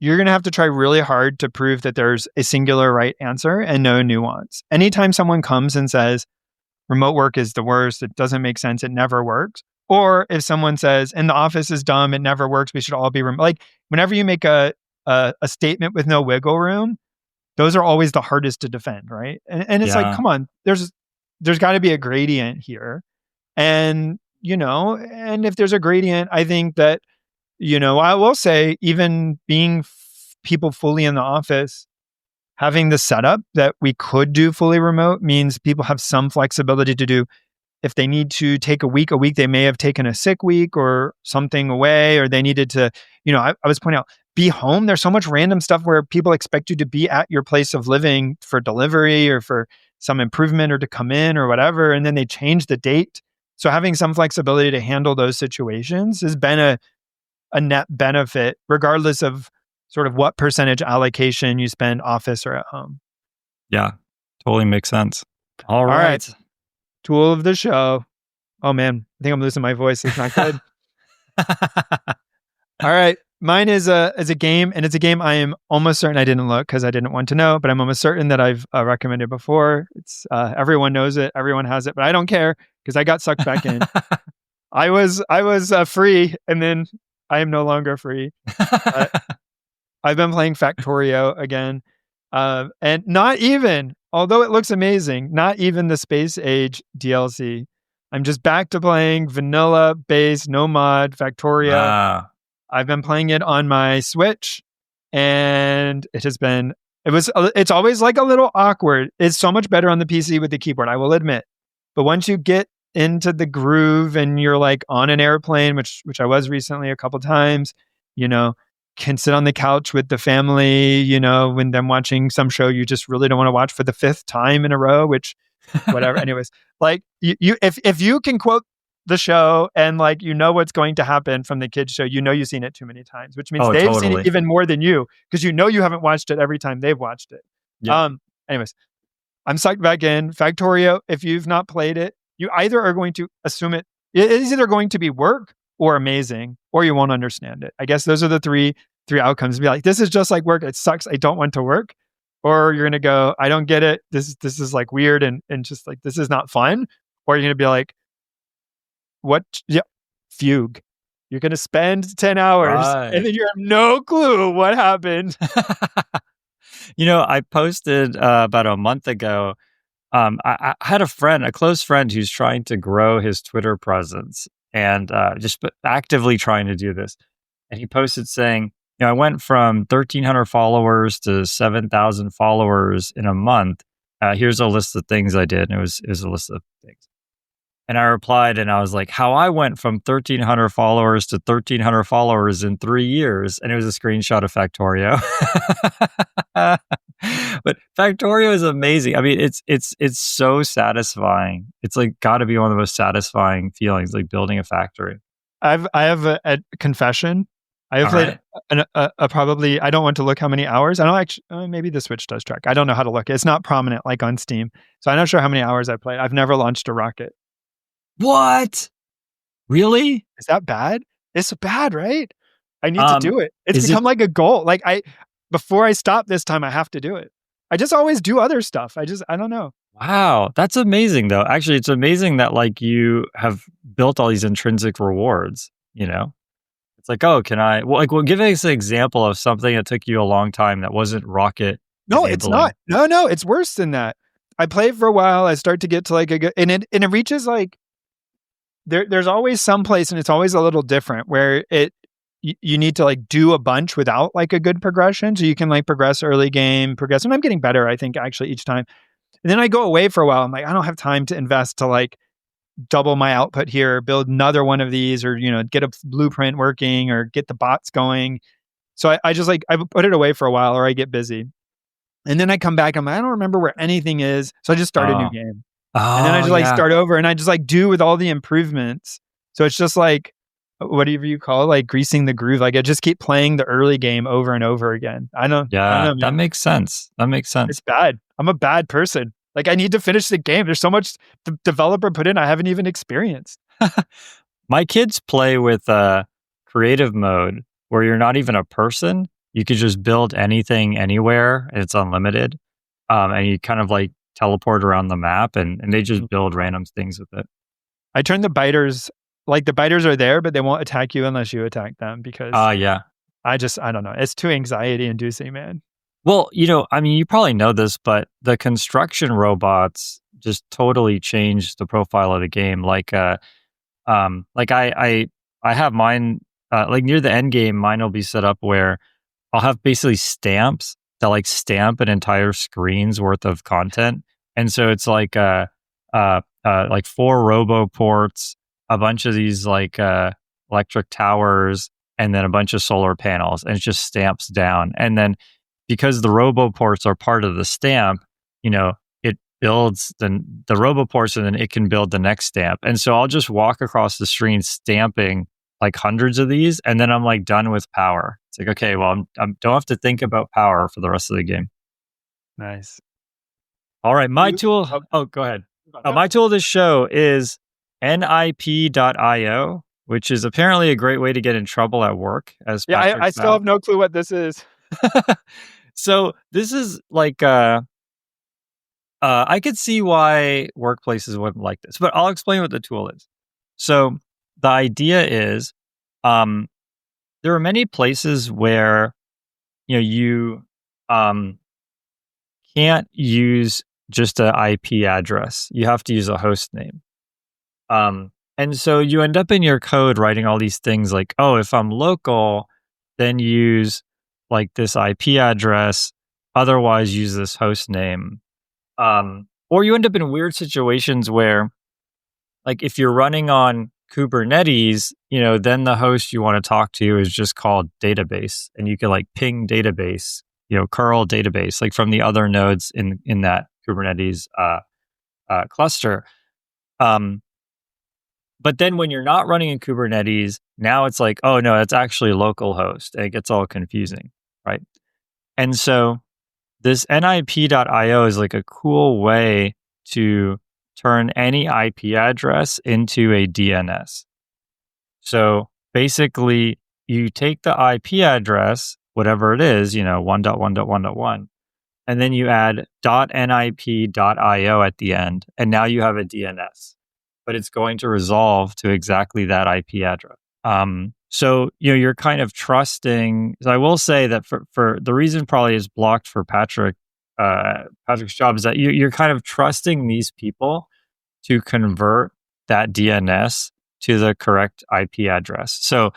you're going to have to try really hard to prove that there's a singular right answer and no nuance. Anytime someone comes and says remote work is the worst, it doesn't make sense, it never works. Or if someone says, and the office is dumb, it never works, we should all be remote. Like, whenever you make a statement with no wiggle room, those are always the hardest to defend, right? And it's like, come on, there's got to be a gradient here. And, and if there's a gradient, I think that, I will say, even being people fully in the office, having the setup that we could do fully remote means people have some flexibility to do. If they need to take a week, they may have taken a sick week or something away, or they needed to, I was pointing out, be home. There's so much random stuff where people expect you to be at your place of living for delivery or for some improvement or to come in or whatever, and then they change the date. So having some flexibility to handle those situations has been a net benefit, regardless of sort of what percentage allocation you spend office or at home. Yeah, totally makes sense. All right. Tool of the show. Oh man, I think I'm losing my voice. It's not good. All right. Mine is a game, and it's a game I am almost certain I didn't look because I didn't want to know, but I'm almost certain that I've recommended before. It's everyone knows it, everyone has it, but I don't care because I got sucked back in. I was free, and then I am no longer free. I've been playing Factorio again, and not even, although it looks amazing, not even the Space Age DLC. I'm just back to playing vanilla base, no mod Factorio. Wow. I've been playing it on my Switch, and it's always like a little awkward. It's so much better on the PC with the keyboard, I will admit. But once you get into the groove and you're like on an airplane, which I was recently a couple times, can sit on the couch with the family, when they're watching some show you just really don't want to watch for the fifth time in a row, which whatever. Anyways, like if you can quote the show and like what's going to happen from the kids show, you've seen it too many times, which means they've seen it even more than you, because you haven't watched it every time they've watched it. Yep. Anyways, I'm sucked back in. Factorio, if you've not played it, you either are going to assume it is either going to be work or amazing, or you won't understand it. I guess those are the three outcomes. Be like, this is just like work, it sucks, I don't want to work. Or you're gonna go, I don't get it, this is like weird and just like, this is not fun. Or you're gonna be like, what? Yeah, fugue. You're gonna spend 10 hours and then you have no clue what happened. I posted about a month ago. I had a close friend who's trying to grow his Twitter presence and just actively trying to do this. And he posted saying, I went from 1,300 followers to 7,000 followers in a month. Here's a list of things I did. And it was a list of things. And I replied and I was like, how I went from 1,300 followers to 1,300 followers in 3 years. And it was a screenshot of Factorio. But Factorio is amazing. I mean, it's so satisfying. It's like got to be one of the most satisfying feelings, like building a factory. I have a confession. I have played probably, I don't want to look how many hours. I don't actually, maybe the Switch does track. I don't know how to look. It's not prominent like on Steam. So I'm not sure how many hours I played. I've never launched a rocket. What? Really? Is that bad? It's bad, right? I need to do it. It's become like a goal. Like before I stop this time, I have to do it. I just always do other stuff. I don't know. Wow, that's amazing though. Actually, it's amazing that like you have built all these intrinsic rewards, you know? It's like, oh, can I give us an example of something that took you a long time that wasn't rocket No, enabling. it's not. No, it's worse than that. I play for a while, I start to get to like a good, and it reaches like there's always some place, and it's always a little different where you need to like do a bunch without like a good progression. So you can like progress early game, progress, and I'm getting better, I think, actually each time. And then I go away for a while. I'm like, I don't have time to invest to like double my output here, build another one of these, or get a blueprint working, or get the bots going. So I just like I put it away for a while, or I get busy, and then I come back. I'm like, I don't remember where anything is, so I just start a new game, and then I just like start over, and I just like do with all the improvements. So it's just like whatever you call it, like greasing the groove. Like I just keep playing the early game over and over again. I don't know, That makes sense. That makes sense. It's bad. I'm a bad person. Like I need to finish the game. There's so much the developer put in I haven't even experienced. My kids play with creative mode where you're not even a person. You could just build anything anywhere and it's unlimited. And you kind of like teleport around the map and they just build random things with it. I turn the biters, like the biters are there, but they won't attack you unless you attack them because yeah. I don't know. It's too anxiety inducing, man. Well, I mean, you probably know this, but the construction robots just totally changed the profile of the game. Like I have mine, like near the end game, mine will be set up where I'll have basically stamps that like stamp an entire screen's worth of content. And so it's like, like 4 robo ports, a bunch of these like, electric towers, and then a bunch of solar panels, and it just stamps down. And then because the roboports are part of the stamp, it builds the roboports, and then it can build the next stamp. And so I'll just walk across the screen stamping like hundreds of these, and then I'm like done with power. It's like, okay, well, I don't have to think about power for the rest of the game. Nice. All right, my tool. Oh, go ahead. My tool of this show is nip.io, which is apparently a great way to get in trouble at work. As I still have no clue what this is. So this is like I could see why workplaces wouldn't like this, but I'll explain what the tool is. So the idea is there are many places where you can't use just an IP address. You have to use a host name. And so you end up in your code writing all these things like, oh, if I'm local, then use like this IP address, otherwise use this host name. Or you end up in weird situations where, like, if you're running on Kubernetes, then the host you want to talk to is just called database, and you can like ping database, curl database, like from the other nodes in that Kubernetes cluster. But then when you're not running in Kubernetes, now it's like, oh no, it's actually localhost. And it gets all confusing, right? And so this nip.io is like a cool way to turn any IP address into a DNS. So basically, you take the IP address, whatever it is, 1.1.1.1, and then you add .nip.io at the end, and now you have a DNS. But it's going to resolve to exactly that IP address. So you're kind of trusting. So I will say that for the reason probably is blocked for Patrick's job is that you're kind of trusting these people to convert that DNS to the correct IP address. So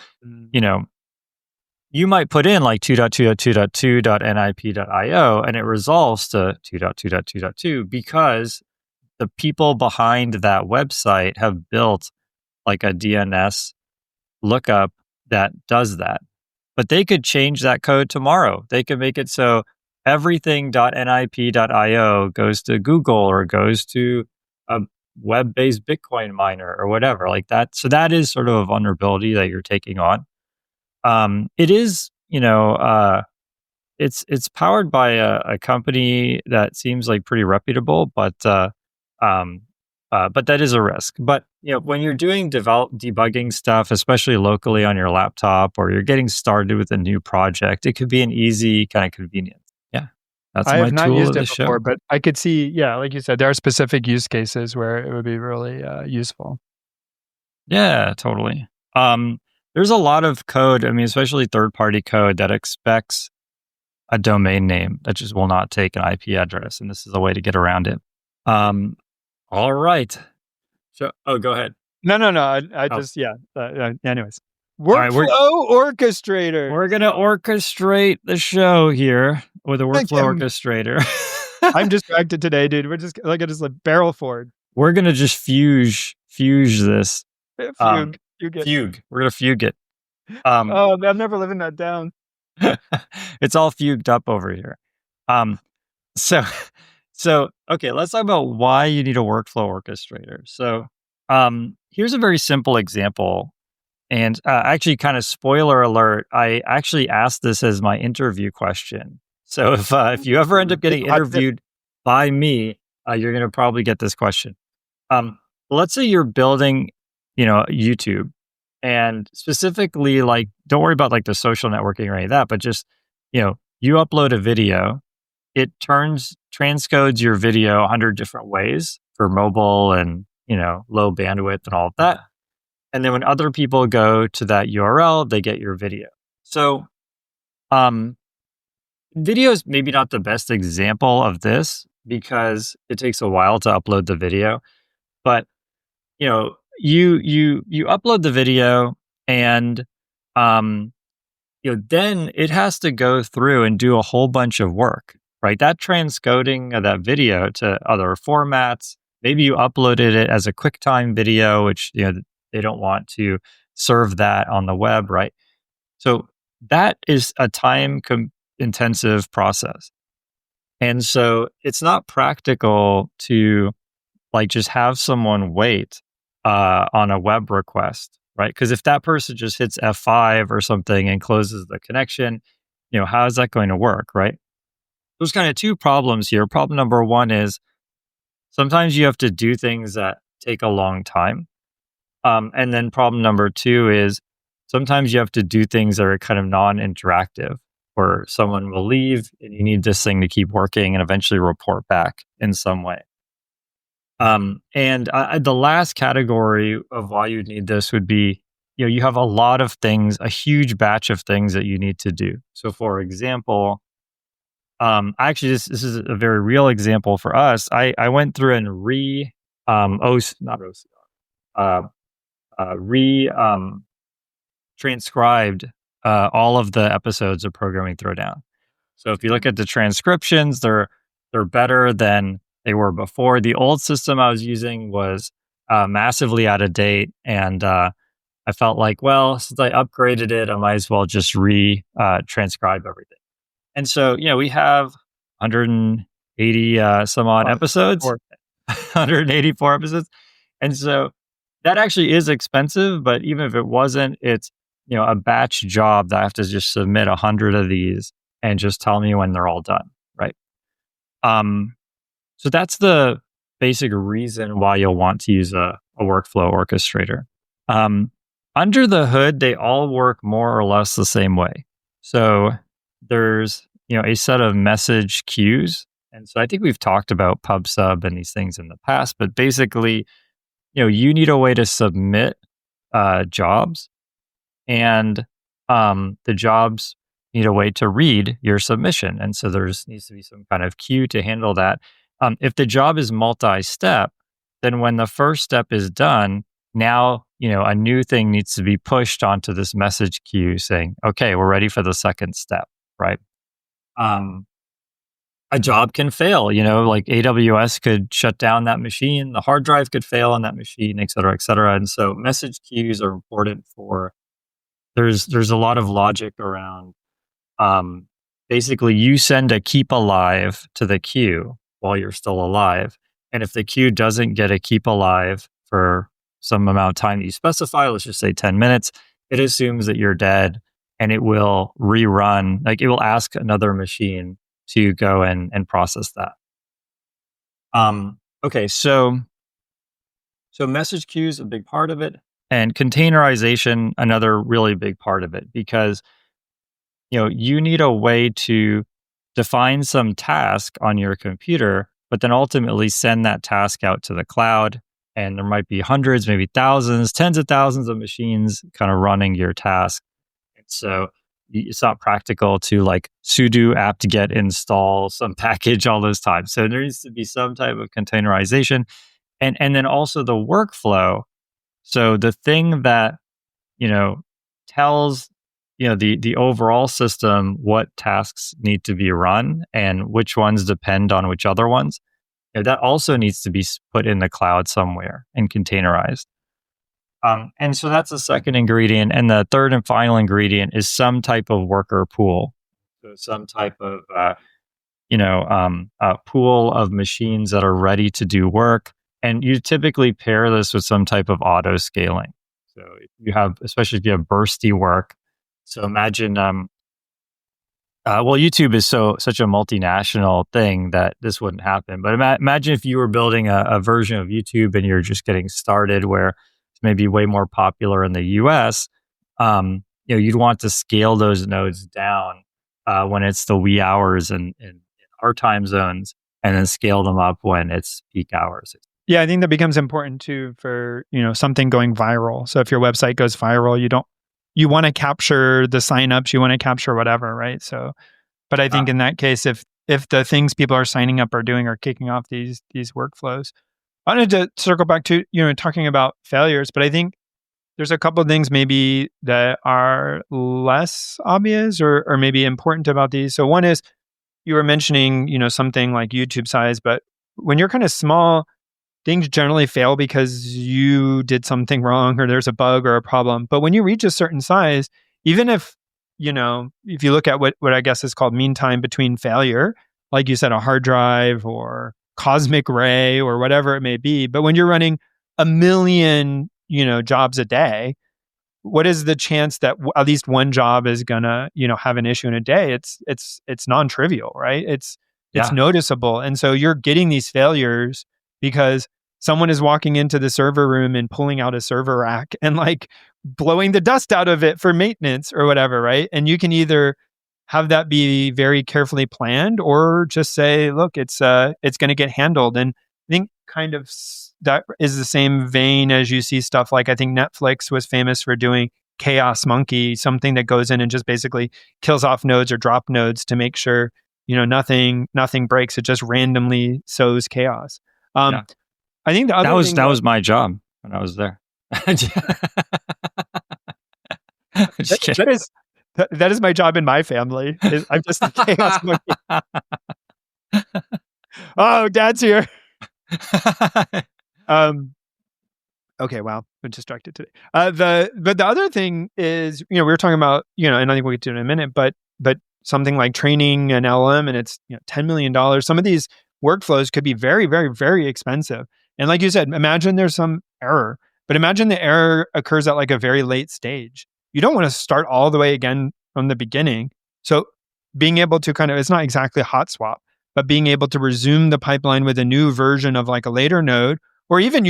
you might put in like 2.2.2.2.nip.io, and it resolves to 2.2.2.2 because the people behind that website have built like a DNS lookup that does that. But they could change that code tomorrow. They could make it so everything.nip.io goes to Google or goes to a web-based Bitcoin miner or whatever like that. So that is sort of a vulnerability that you're taking on. It is, it's powered by a company that seems like pretty reputable, but But that is a risk. But when you're doing debugging stuff, especially locally on your laptop, or you're getting started with a new project, it could be an easy kind of convenience. Yeah, that's I my have not tool used of it the before, show. but I could see, like you said, there are specific use cases where it would be really useful. Yeah, totally. There's a lot of code, I mean, especially third-party code that expects a domain name that just will not take an IP address, and this is a way to get around it. All right. So, go ahead. No. I Oh, just, anyways. all right. Workflow orchestrator. We're gonna orchestrate the show here with a workflow orchestrator. I'm distracted today, dude. We're just like barrel forward. We're gonna just fuge this. Fugue. Fugue. We're gonna fugue it. Oh, I'm never living that down. It's all fugued up over here. So okay, let's talk about why you need a workflow orchestrator. So here's a very simple example. And actually, kind of spoiler alert, I actually asked this as my interview question. So if you ever end up getting interviewed by me, you're going to probably get this question. Let's say you're building, YouTube, and specifically, like, don't worry about like the social networking or any of that, but just, you upload a video, it transcodes your video 100 different ways for mobile and, low bandwidth and all of that. And then when other people go to that URL, they get your video. So, video is maybe not the best example of this because it takes a while to upload the video. But you upload the video, and then it has to go through and do a whole bunch of work, right? That transcoding of that video to other formats. Maybe you uploaded it as a QuickTime video, which they don't want to serve that on the web, right? So that is a time-intensive process. And so it's not practical to like just have someone wait on a web request, right? Because if that person just hits F5 or something and closes the connection, how is that going to work, right? There's kind of two problems here. Problem number one is sometimes you have to do things that take a long time. And then problem number two is sometimes you have to do things that are kind of non-interactive, where someone will leave and you need this thing to keep working and eventually report back in some way. And the last category of why you'd need this would be, you have a lot of things, a huge batch of things that you need to do. So for example, actually this is a very real example for us. I went through and transcribed all of the episodes of Programming Throwdown. So if you look at the transcriptions, they're better than they were before. The old system I was using was massively out of date, and I felt like, well, since I upgraded it, I might as well just transcribe everything. And so, we have 180 some odd episodes, 184 episodes. And so that actually is expensive, but even if it wasn't, it's, a batch job that I have to just submit 100 of these and just tell me when they're all done, right? So that's the basic reason why you'll want to use a workflow orchestrator. Under the hood, they all work more or less the same way. So there's, a set of message queues. And so I think we've talked about PubSub and these things in the past, but basically, you need a way to submit jobs, and the jobs need a way to read your submission. And so needs to be some kind of queue to handle that. If the job is multi-step, then when the first step is done, now, a new thing needs to be pushed onto this message queue saying, okay, we're ready for the second step, right? A job can fail, like AWS could shut down that machine, the hard drive could fail on that machine, et cetera, et cetera. And so message queues are important there's a lot of logic around, basically you send a keep alive to the queue while you're still alive. And if the queue doesn't get a keep alive for some amount of time that you specify, let's just say 10 minutes, it assumes that you're dead, and it will rerun, like it will ask another machine to go and process that. Okay, so So message queues, a big part of it, and containerization, another really big part of it, because you need a way to define some task on your computer, but then ultimately send that task out to the cloud. And there might be hundreds, maybe thousands, tens of thousands of machines kind of running your task. And so it's not practical to like sudo apt-get install some package all those times. So there needs to be some type of containerization. And then also the workflow. So the thing that, you know, tells the overall system what tasks need to be run and which ones depend on which other ones. That also needs to be put in the cloud somewhere and containerized. And so that's the second ingredient. And the third and final ingredient is some type of worker pool. So some type of pool of machines that are ready to do work. And you typically pair this with some type of auto scaling. So if you have, especially if you have bursty work. So imagine, YouTube is such a multinational thing that this wouldn't happen. But imagine if you were building a version of YouTube and you're just getting started, where it's maybe way more popular in the US. You'd want to scale those nodes down when it's the wee hours in our time zones, and then scale them up when it's peak hours. Yeah, I think that becomes important too for, something going viral. So if your website goes viral, you want to capture the signups, you want to capture whatever, right? So, but I think in that case, if the things people are signing up are doing are kicking off these workflows. I wanted to circle back to, talking about failures, but I think there's a couple of things maybe that are less obvious or maybe important about these. So one is, you were mentioning, something like YouTube size, but when you're kind of small, things generally fail because you did something wrong or there's a bug or a problem. But when you reach a certain size, even if you look at what I guess is called mean time between failure, like you said, a hard drive or cosmic ray or whatever it may be. But when you're running a million, jobs a day, what is the chance that at least one job is gonna, have an issue in a day? It's non-trivial, right? It's noticeable. And so you're getting these failures because someone is walking into the server room and pulling out a server rack and like blowing the dust out of it for maintenance or whatever, right? And you can either have that be very carefully planned or just say, look, it's going to get handled. And I think kind of that is the same vein as you see stuff like, I think Netflix was famous for doing Chaos Monkey, something that goes in and just basically kills off nodes or drop nodes to make sure, nothing breaks. It just randomly sows chaos. I think the other that was my job when I was there. Just kidding. That is my job in my family. I'm just the chaos monkey. Oh, Dad's here. Okay, wow, I'm distracted today. But the other thing is, we were talking about, and I think we'll get to it in a minute, but something like training an LLM, and it's $10 million. Some of these workflows could be very, very, very expensive. And like you said, imagine there's some error, but imagine the error occurs at like a very late stage. You don't want to start all the way again from the beginning. So being able to it's not exactly a hot swap, but being able to resume the pipeline with a new version of like a later node, or even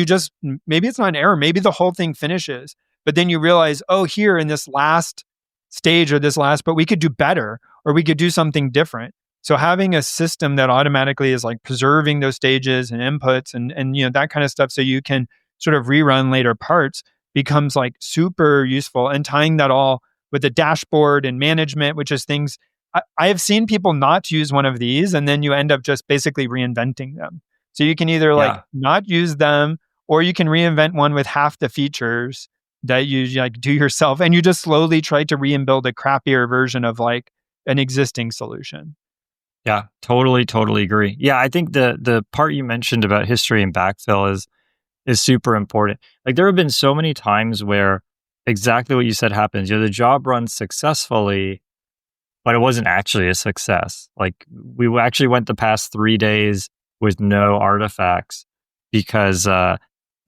maybe it's not an error, maybe the whole thing finishes, but then you realize, oh, here in this last stage but we could do better, or we could do something different. So having a system that automatically is like preserving those stages and inputs and that kind of stuff, so you can sort of rerun later parts, becomes like super useful. And tying that all with a dashboard and management, which is things I have seen people not use one of these, and then you end up just basically reinventing them. So you can either not use them, or you can reinvent one with half the features that you like do yourself, and you just slowly try to rebuild a crappier version of like an existing solution. Yeah, totally agree. Yeah, I think the part you mentioned about history and backfill is super important. Like there have been so many times where exactly what you said happens. The job runs successfully, but it wasn't actually a success. Like we actually went the past 3 days with no artifacts because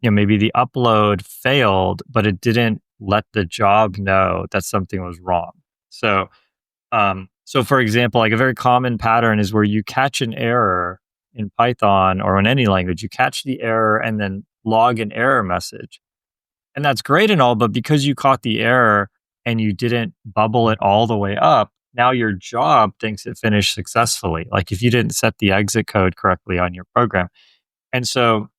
maybe the upload failed, but it didn't let the job know that something was wrong. So for example, like a very common pattern is where you catch an error in Python or in any language, you catch the error and then log an error message. And that's great and all, but because you caught the error and you didn't bubble it all the way up, now your job thinks it finished successfully. Like if you didn't set the exit code correctly on your program. And so,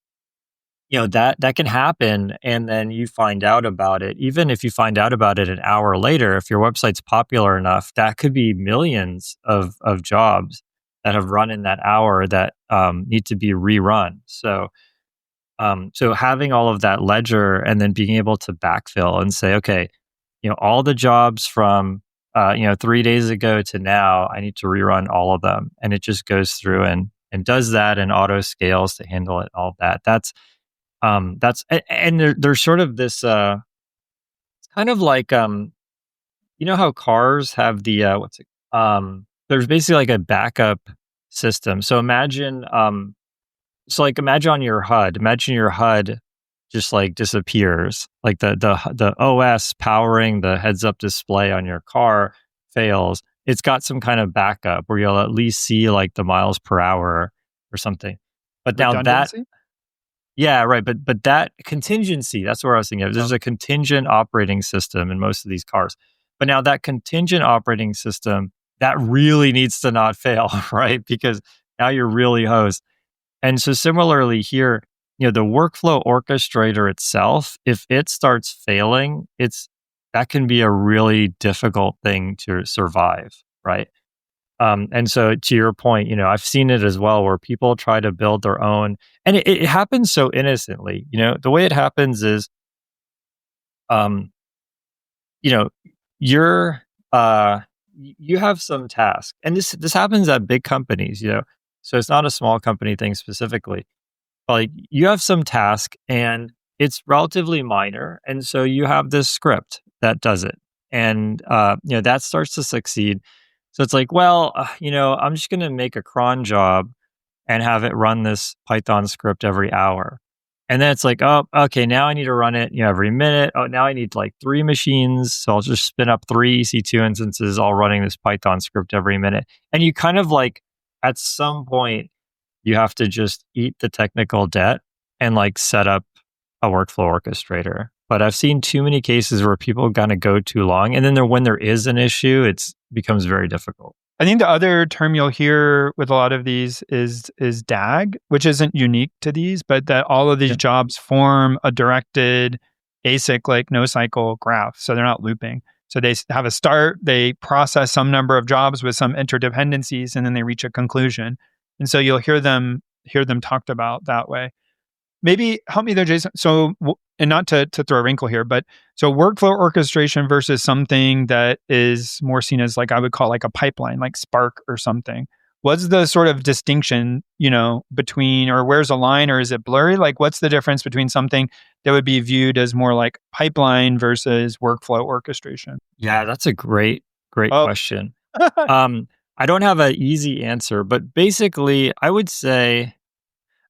that can happen. And then you find out about it. Even if you find out about it an hour later, if your website's popular enough, that could be millions of jobs that have run in that hour that need to be rerun. So having all of that ledger and then being able to backfill and say, okay, all the jobs from 3 days ago to now, I need to rerun all of them, and it just goes through and does that and auto scales to handle it. All of that. There's sort of this. It's kind of like how cars have the there's basically like a backup system. So imagine imagine on your HUD. Imagine your HUD just like disappears. Like the OS powering the heads up display on your car fails. It's got some kind of backup where you'll at least see like the miles per hour or something. But now that, yeah, right. But that contingency, that's where I was thinking of. There's a contingent operating system in most of these cars. But now that contingent operating system, that really needs to not fail, right? Because now you're really hosed. And so similarly here, the workflow orchestrator itself, if it starts failing, that can be a really difficult thing to survive, right? And so to your point, I've seen it as well where people try to build their own, and it happens so innocently. The way it happens is, you're you have some task, and this happens at big companies, so it's not a small company thing specifically. Like you have some task and it's relatively minor, and so you have this script that does it, and that starts to succeed. So it's like, well, I'm just going to make a cron job and have it run this Python script every hour. And then it's like, oh, okay, now I need to run it every minute. Oh, now I need like 3 machines. So I'll just spin up 3 EC2 instances, all running this Python script every minute. And you kind of like, at some point, you have to just eat the technical debt and like set up a workflow orchestrator. But I've seen too many cases where people kind of go too long. And then when there is an issue, it becomes very difficult. I think the other term you'll hear with a lot of these is DAG, which isn't unique to these, but that all of these jobs form a directed ASIC, like no cycle graph. So they're not looping. So they have a start, they process some number of jobs with some interdependencies, and then they reach a conclusion. And so you'll hear them talked about that way. Maybe help me there, Jason. So, and not to throw a wrinkle here, but so workflow orchestration versus something that is more seen as like, I would call like a pipeline, like Spark or something. What's the sort of distinction, between, or where's a line, or is it blurry? Like what's the difference between something that would be viewed as more like pipeline versus workflow orchestration? Yeah, that's a great question. I don't have an easy answer, but basically I would say,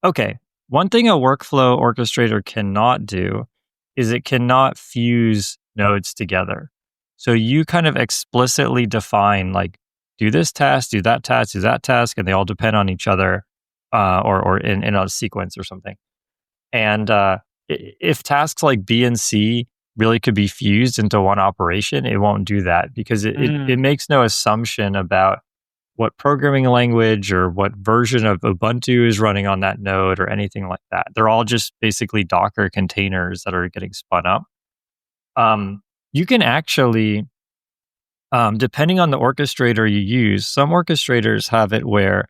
okay, one thing a workflow orchestrator cannot do is it cannot fuse nodes together. So you kind of explicitly define like, do this task, do that task, do that task, and they all depend on each other, or in a sequence or something. And if tasks like B and C really could be fused into one operation, it won't do that because it makes no assumption about what programming language or what version of Ubuntu is running on that node or anything like that. They're all just basically Docker containers that are getting spun up. You can actually, depending on the orchestrator you use, some orchestrators have it where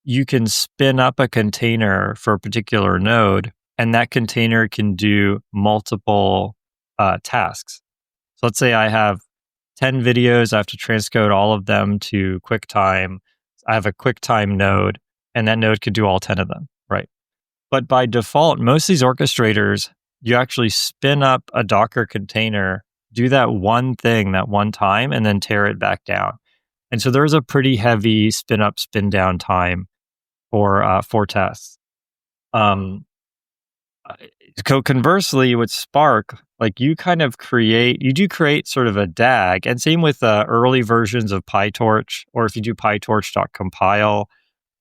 you can spin up a container for a particular node, and that container can do multiple tasks. So let's say I have 10 videos, I have to transcode all of them to QuickTime. I have a QuickTime node, and that node could do all 10 of them, right? But by default, most of these orchestrators, you actually spin up a Docker container, do that one thing that one time, and then tear it back down. And so there's a pretty heavy spin up, spin down time for tests. Conversely, with Spark, like you do create sort of a DAG, and same with early versions of PyTorch, or if you do PyTorch.compile,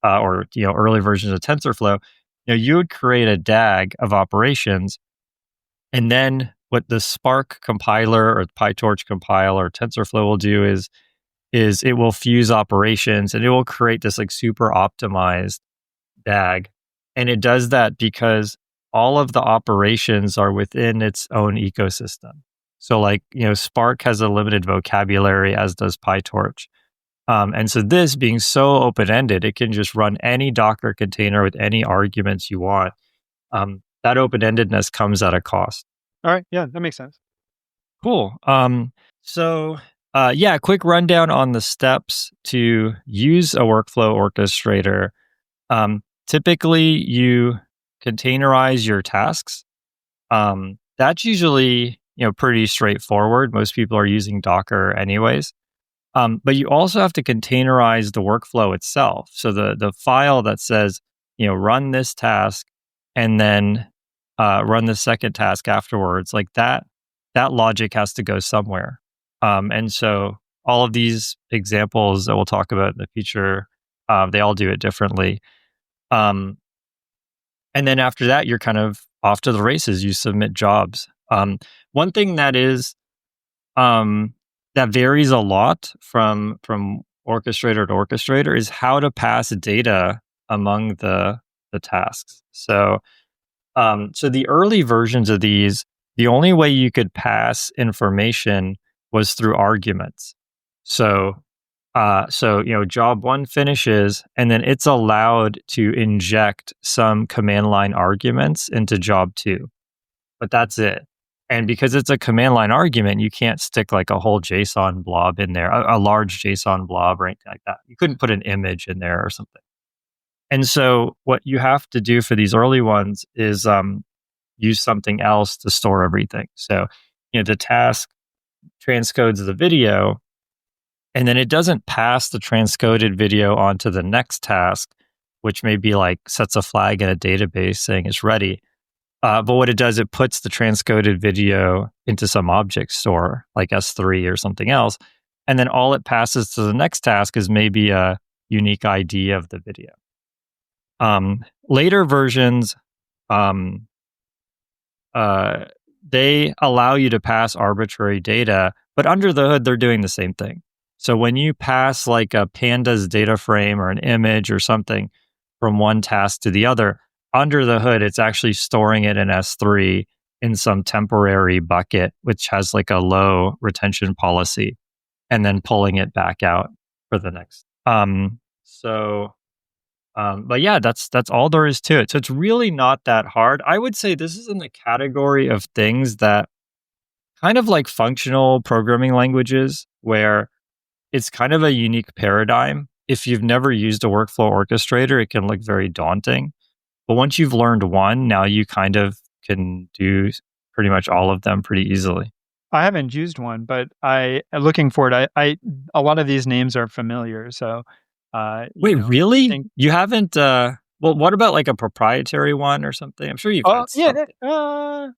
or early versions of TensorFlow, you would create a DAG of operations, and then what the Spark compiler or PyTorch compiler or TensorFlow will do is it will fuse operations and it will create this like super optimized DAG. And it does that because all of the operations are within its own ecosystem. So like, Spark has a limited vocabulary, as does PyTorch. And so this being so open-ended, it can just run any Docker container with any arguments you want. That open-endedness comes at a cost. All right. Yeah, that makes sense. Cool. Quick rundown on the steps to use a workflow orchestrator. Typically, you containerize your tasks. That's usually pretty straightforward. Most people are using Docker anyways. But you also have to containerize the workflow itself. So the file that says run this task and then run the second task afterwards, like that logic has to go somewhere. And so all of these examples that we'll talk about in the future, they all do it differently. And then after that, you're kind of off to the races. You submit jobs. One thing that varies a lot from orchestrator to orchestrator is how to pass data among the tasks. So the early versions of these, the only way you could pass information was through arguments. So job one finishes, and then it's allowed to inject some command line arguments into job two, but that's it. And because it's a command line argument, you can't stick like a whole JSON blob in there, a large JSON blob or anything like that. You couldn't put an image in there or something. And so what you have to do for these early ones is use something else to store everything. So, the task transcodes the video, and then it doesn't pass the transcoded video onto the next task, which may be like sets a flag in a database saying it's ready. But what it does, it puts the transcoded video into some object store like S3 or something else. And then all it passes to the next task is maybe a unique ID of the video. Later versions, they allow you to pass arbitrary data, but under the hood, they're doing the same thing. So when you pass like a pandas data frame or an image or something from one task to the other, under the hood, it's actually storing it in S3 in some temporary bucket, which has like a low retention policy, and then pulling it back out for the next. But yeah, that's all there is to it. So it's really not that hard. I would say this is in the category of things that kind of like functional programming languages, where it's kind of a unique paradigm. If you've never used a workflow orchestrator, it can look very daunting. But once you've learned one, now you kind of can do pretty much all of them pretty easily. I haven't used one, but looking forward, I a lot of these names are familiar. So, wait, really? You haven't? Well, what about like a proprietary one or something? I'm sure you've had something. I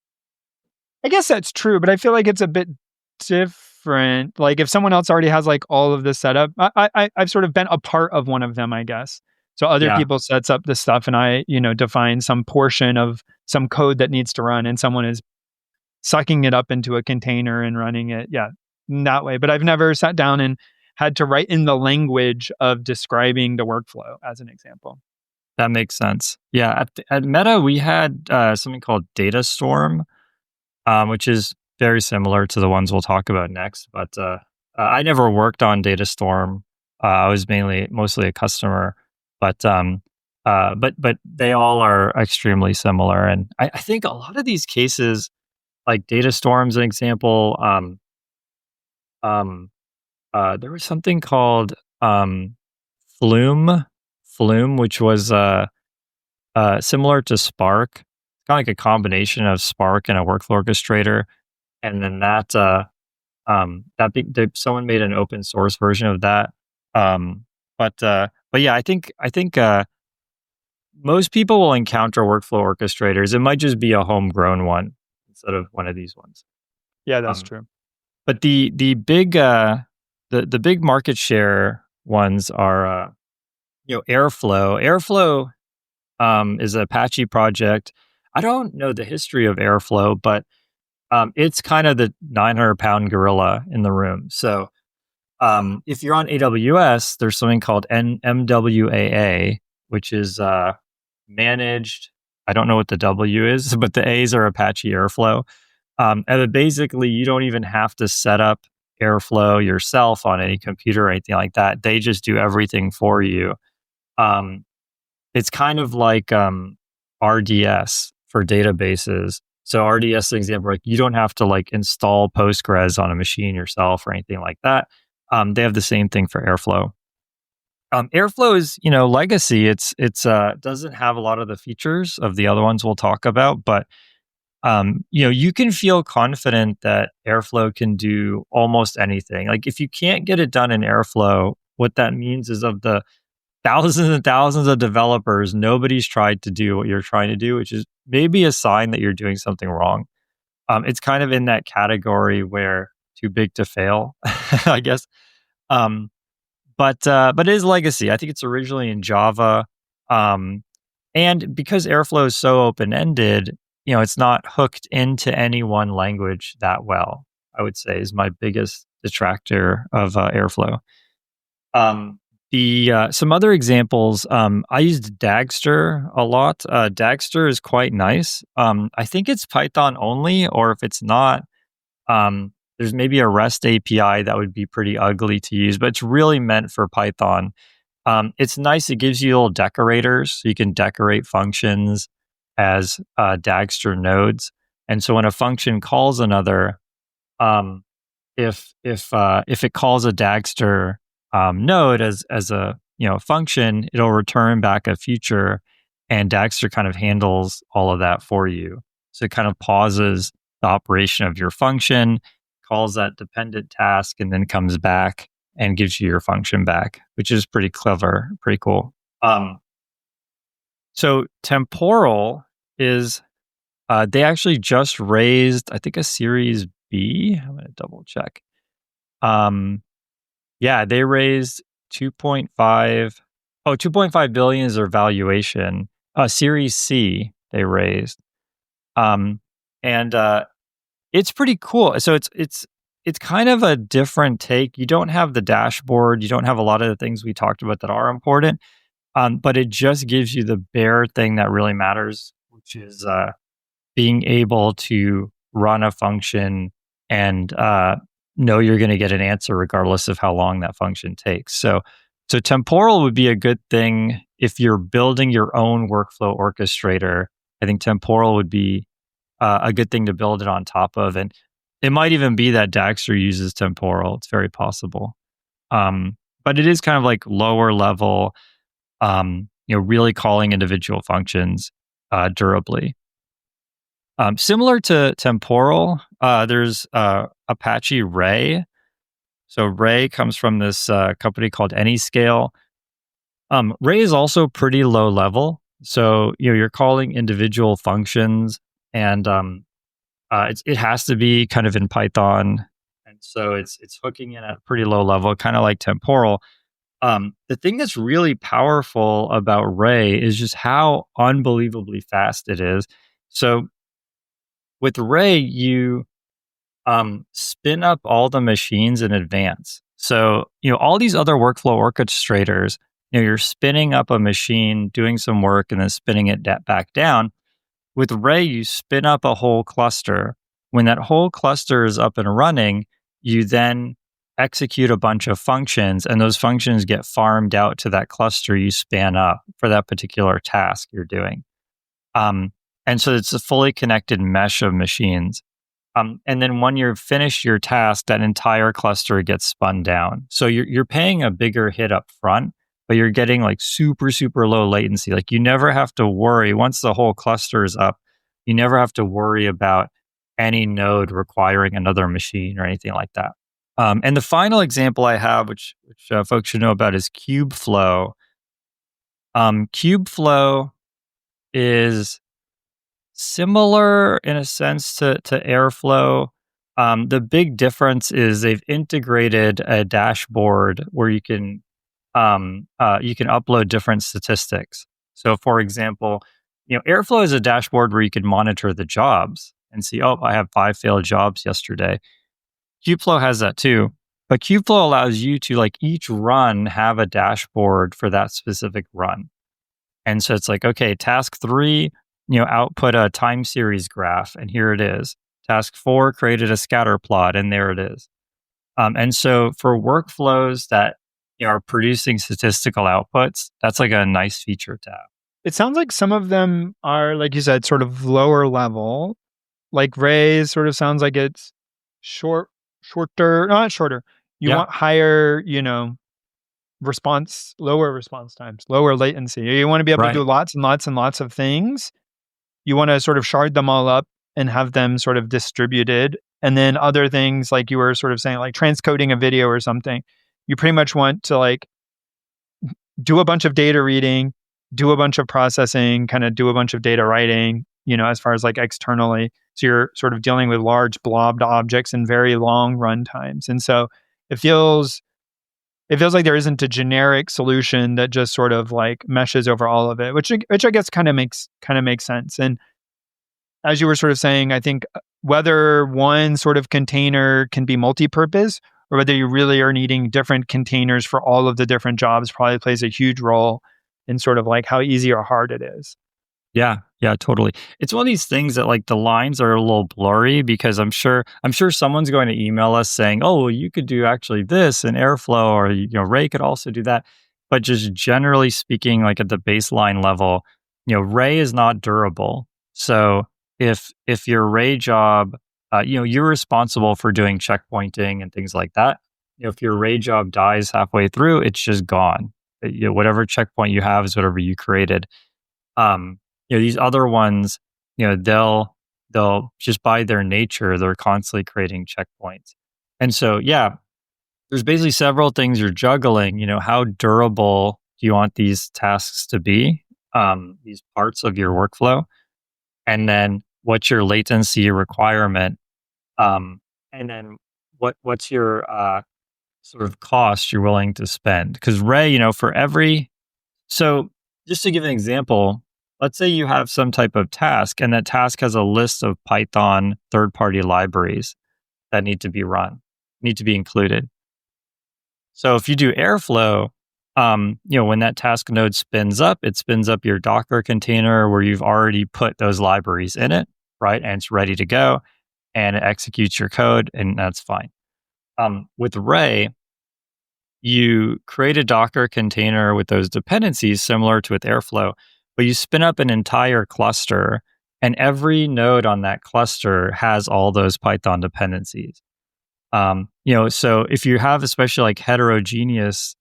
guess that's true, but I feel like it's a bit different. Like if someone else already has like all of this set up, I've sort of been a part of one of them, I guess. So other people sets up this stuff, and I, define some portion of some code that needs to run, and someone is sucking it up into a container and running it. Yeah, in that way. But I've never sat down and had to write in the language of describing the workflow as an example. That makes sense. Yeah, at Meta, we had something called Datastorm, which is very similar to the ones we'll talk about next. But I never worked on Datastorm. I was mostly a customer. But they all are extremely similar, and I think a lot of these cases, like Datastorm's an example. There was something called Flume, which was similar to Spark, kind of like a combination of Spark and a workflow orchestrator, and then someone made an open source version of that. But yeah, I think most people will encounter workflow orchestrators. It might just be a homegrown one instead of one of these ones. Yeah, that's true. But the big big market share ones are Airflow. Airflow is an Apache project. I don't know the history of Airflow, but it's kind of the 900-pound gorilla in the room. So if you're on AWS, there's something called MWAA, which is managed. I don't know what the W is, but the A's are Apache Airflow. And basically, you don't even have to set up Airflow yourself on any computer or anything like that. They just do everything for you. It's kind of like RDS for databases. So RDS is an example, like you don't have to like install Postgres on a machine yourself or anything like that. They have the same thing for Airflow. Airflow is, legacy. It's doesn't have a lot of the features of the other ones we'll talk about, but you can feel confident that Airflow can do almost anything. Like if you can't get it done in Airflow, what that means is of the thousands and thousands of developers, nobody's tried to do what you're trying to do, which is maybe a sign that you're doing something wrong. It's kind of in that category where too big to fail, I guess. But it is legacy. I think it's originally in Java, and because Airflow is so open ended, it's not hooked into any one language that well. I would say is my biggest detractor of Airflow. Some other examples, I used Dagster a lot. Dagster is quite nice. I think it's Python only, or if it's not, there's maybe a REST API that would be pretty ugly to use, but it's really meant for Python. It's nice. It gives you little decorators, so you can decorate functions as Dagster nodes. And so when a function calls another, if it calls a Dagster node as a function, it'll return back a future, and Dagster kind of handles all of that for you. So it kind of pauses the operation of your function, calls that dependent task, and then comes back and gives you your function back, which is pretty clever, pretty cool. So Temporal is they actually just raised, I think, a Series B. I'm going to double check. Yeah, they raised 2.5 billion is their valuation. Series C they raised. And it's pretty cool. So it's kind of a different take. You don't have the dashboard, you don't have a lot of the things we talked about that are important. But it just gives you the bare thing that really matters, which is being able to run a function and know you're going to get an answer regardless of how long that function takes. So Temporal would be a good thing if you're building your own workflow orchestrator. I think Temporal would be a good thing to build it on top of. And it might even be that Dagster uses Temporal. It's very possible. But it is kind of like lower level, really calling individual functions durably. Similar to Temporal, there's Apache Ray. So Ray comes from this company called AnyScale. Ray is also pretty low level. So you're calling individual functions, and it has to be kind of in Python, and so it's hooking in at a pretty low level, kind of like Temporal. The thing that's really powerful about Ray is just how unbelievably fast it is. So with Ray, you spin up all the machines in advance. So, all these other workflow orchestrators, you're spinning up a machine, doing some work, and then spinning it back down. With Ray, you spin up a whole cluster. When that whole cluster is up and running, you then execute a bunch of functions, and those functions get farmed out to that cluster you span up for that particular task you're doing. And so it's a fully connected mesh of machines. And then when you're finished your task, that entire cluster gets spun down. So you're paying a bigger hit up front, but you're getting like super, super low latency. Like you never have to worry. Once the whole cluster is up, you never have to worry about any node requiring another machine or anything like that. And the final example I have, which folks should know about, is Kubeflow. Kubeflow is similar in a sense to Airflow. The big difference is they've integrated a dashboard where you can upload different statistics. So for example, Airflow is a dashboard where you can monitor the jobs and see, oh, I have 5 failed jobs yesterday. Kubeflow has that too. But Kubeflow allows you to like each run have a dashboard for that specific run. And so it's like, okay, task 3, output a time series graph, and here it is. Task 4 created a scatter plot, and there it is. And so for workflows that are producing statistical outputs, that's like a nice feature to have. It sounds like some of them are, like you said, sort of lower level. Like Ray sort of sounds like it's shorter, not shorter. You want higher, lower response times, lower latency. You want to be able to do lots and lots and lots of things. You want to sort of shard them all up and have them sort of distributed. And then other things, like you were sort of saying, like transcoding a video or something, you pretty much want to like do a bunch of data reading, do a bunch of processing, kind of do a bunch of data writing, as far as like externally. So you're sort of dealing with large blobbed objects in very long run times. And so it feels like there isn't a generic solution that just sort of like meshes over all of it, which I guess kind of makes sense. And as you were sort of saying, I think whether one sort of container can be multi-purpose or whether you really are needing different containers for all of the different jobs probably plays a huge role in sort of like how easy or hard it is. Yeah, totally. It's one of these things that like the lines are a little blurry because I'm sure someone's going to email us saying, "Oh, well, you could do actually this in Airflow, or Ray could also do that." But just generally speaking, like at the baseline level, Ray is not durable. So if your Ray job, you're responsible for doing checkpointing and things like that. If your Ray job dies halfway through, it's just gone. Whatever checkpoint you have is whatever you created. These other ones, they'll just by their nature, they're constantly creating checkpoints. And so, there's basically several things you're juggling. How durable do you want these tasks to be? These parts of your workflow, and then what's your latency requirement? And then what's your sort of cost you're willing to spend? Because Ray, for every so just to give an example. Let's say you have some type of task, and that task has a list of Python third-party libraries that need to be included. So if you do Airflow, when that task node spins up, it spins up your Docker container where you've already put those libraries in it, right? And it's ready to go, and it executes your code, and that's fine. With Ray, you create a Docker container with those dependencies similar to with Airflow, but you spin up an entire cluster, and every node on that cluster has all those Python dependencies. So if you have especially like heterogeneous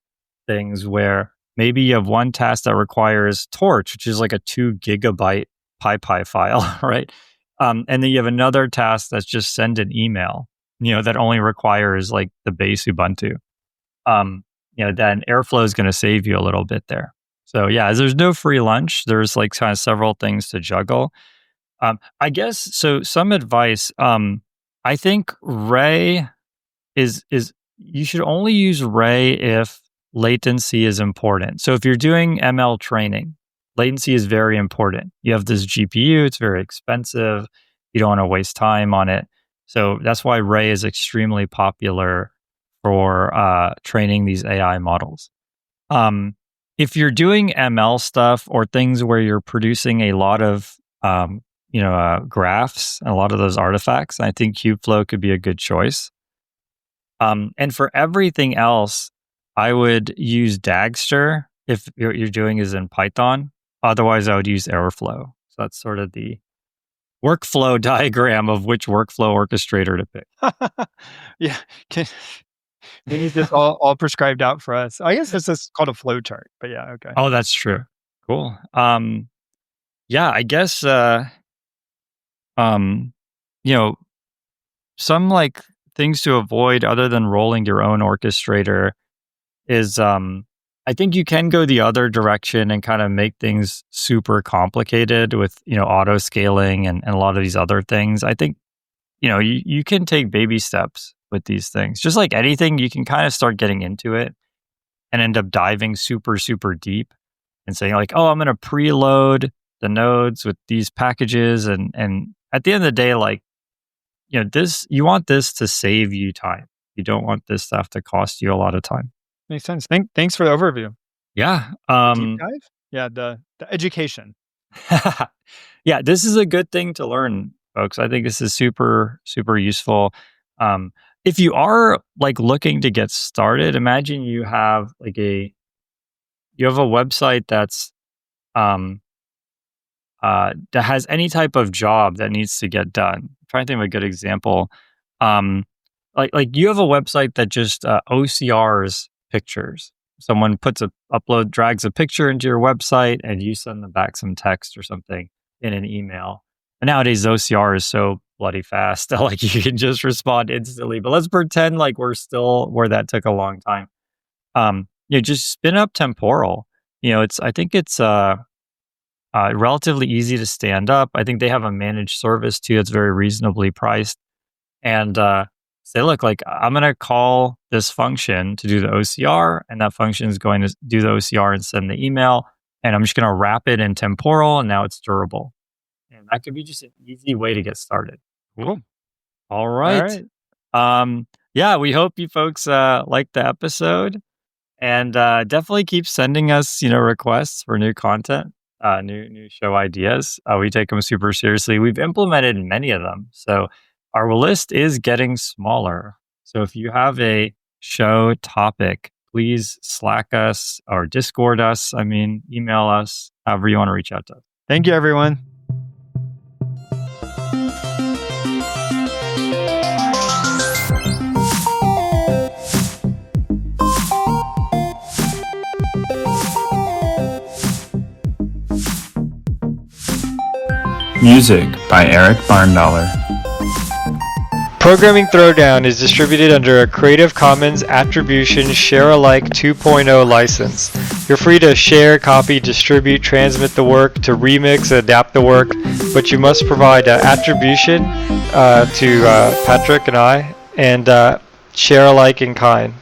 things where maybe you have one task that requires Torch, which is like a 2 gigabyte PyPy file, right? And then you have another task that's just send an email, that only requires like the base Ubuntu. Then Airflow is going to save you a little bit there. So there's no free lunch. There's like kind of several things to juggle. I guess so. Some advice. I think Ray is you should only use Ray if latency is important. So if you're doing ML training, latency is very important. You have this GPU; it's very expensive. You don't want to waste time on it. So that's why Ray is extremely popular for training these AI models. If you're doing ML stuff or things where you're producing a lot of graphs and a lot of those artifacts, I think Kubeflow could be a good choice. And for everything else, I would use Dagster if what you're doing is in Python. Otherwise, I would use Airflow. So that's sort of the workflow diagram of which workflow orchestrator to pick. Yeah. We need this all prescribed out for us. I guess this is called a flow chart, but yeah, okay. Oh, that's true. Cool. I guess some like things to avoid other than rolling your own orchestrator is I think you can go the other direction and kind of make things super complicated with auto-scaling and a lot of these other things. I think you can take baby steps with these things. Just like anything, you can kind of start getting into it and end up diving super, super deep. and saying like, oh, I'm going to preload the nodes with these packages. And at the end of the day, like, you want this to save you time. You don't want this stuff to cost you a lot of time. Makes sense. Thanks for the overview. Yeah. Deep dive? Yeah, the education. Yeah, this is a good thing to learn, folks. I think this is super, super useful. If you are like looking to get started, imagine you have a website that's that has any type of job that needs to get done. I'm trying to think of a good example. Like you have a website that just OCRs pictures. Someone drags a picture into your website, and you send them back some text or something in an email. And nowadays, OCR is so bloody fast that like you can just respond instantly. But let's pretend like we're still where that took a long time. Just spin up Temporal. I think it's relatively easy to stand up. I think they have a managed service too that's very reasonably priced. And say, look, like I'm going to call this function to do the OCR, and that function is going to do the OCR and send the email. And I'm just going to wrap it in Temporal, and now it's durable. And that could be just an easy way to get started. Cool. All right. Yeah, we hope you folks liked the episode, and definitely keep sending us, requests for new content, new show ideas. We take them super seriously. We've implemented many of them, so our list is getting smaller. So if you have a show topic, please Slack us or Discord us. Email us, however you want to reach out to us. Thank you, everyone. Music by Eric Barndollar. Programming Throwdown is distributed under a Creative Commons Attribution Share-alike 2.0 license. You're free to share, copy, distribute, transmit the work, to remix, adapt the work, but you must provide attribution to Patrick and I, and share alike in kind.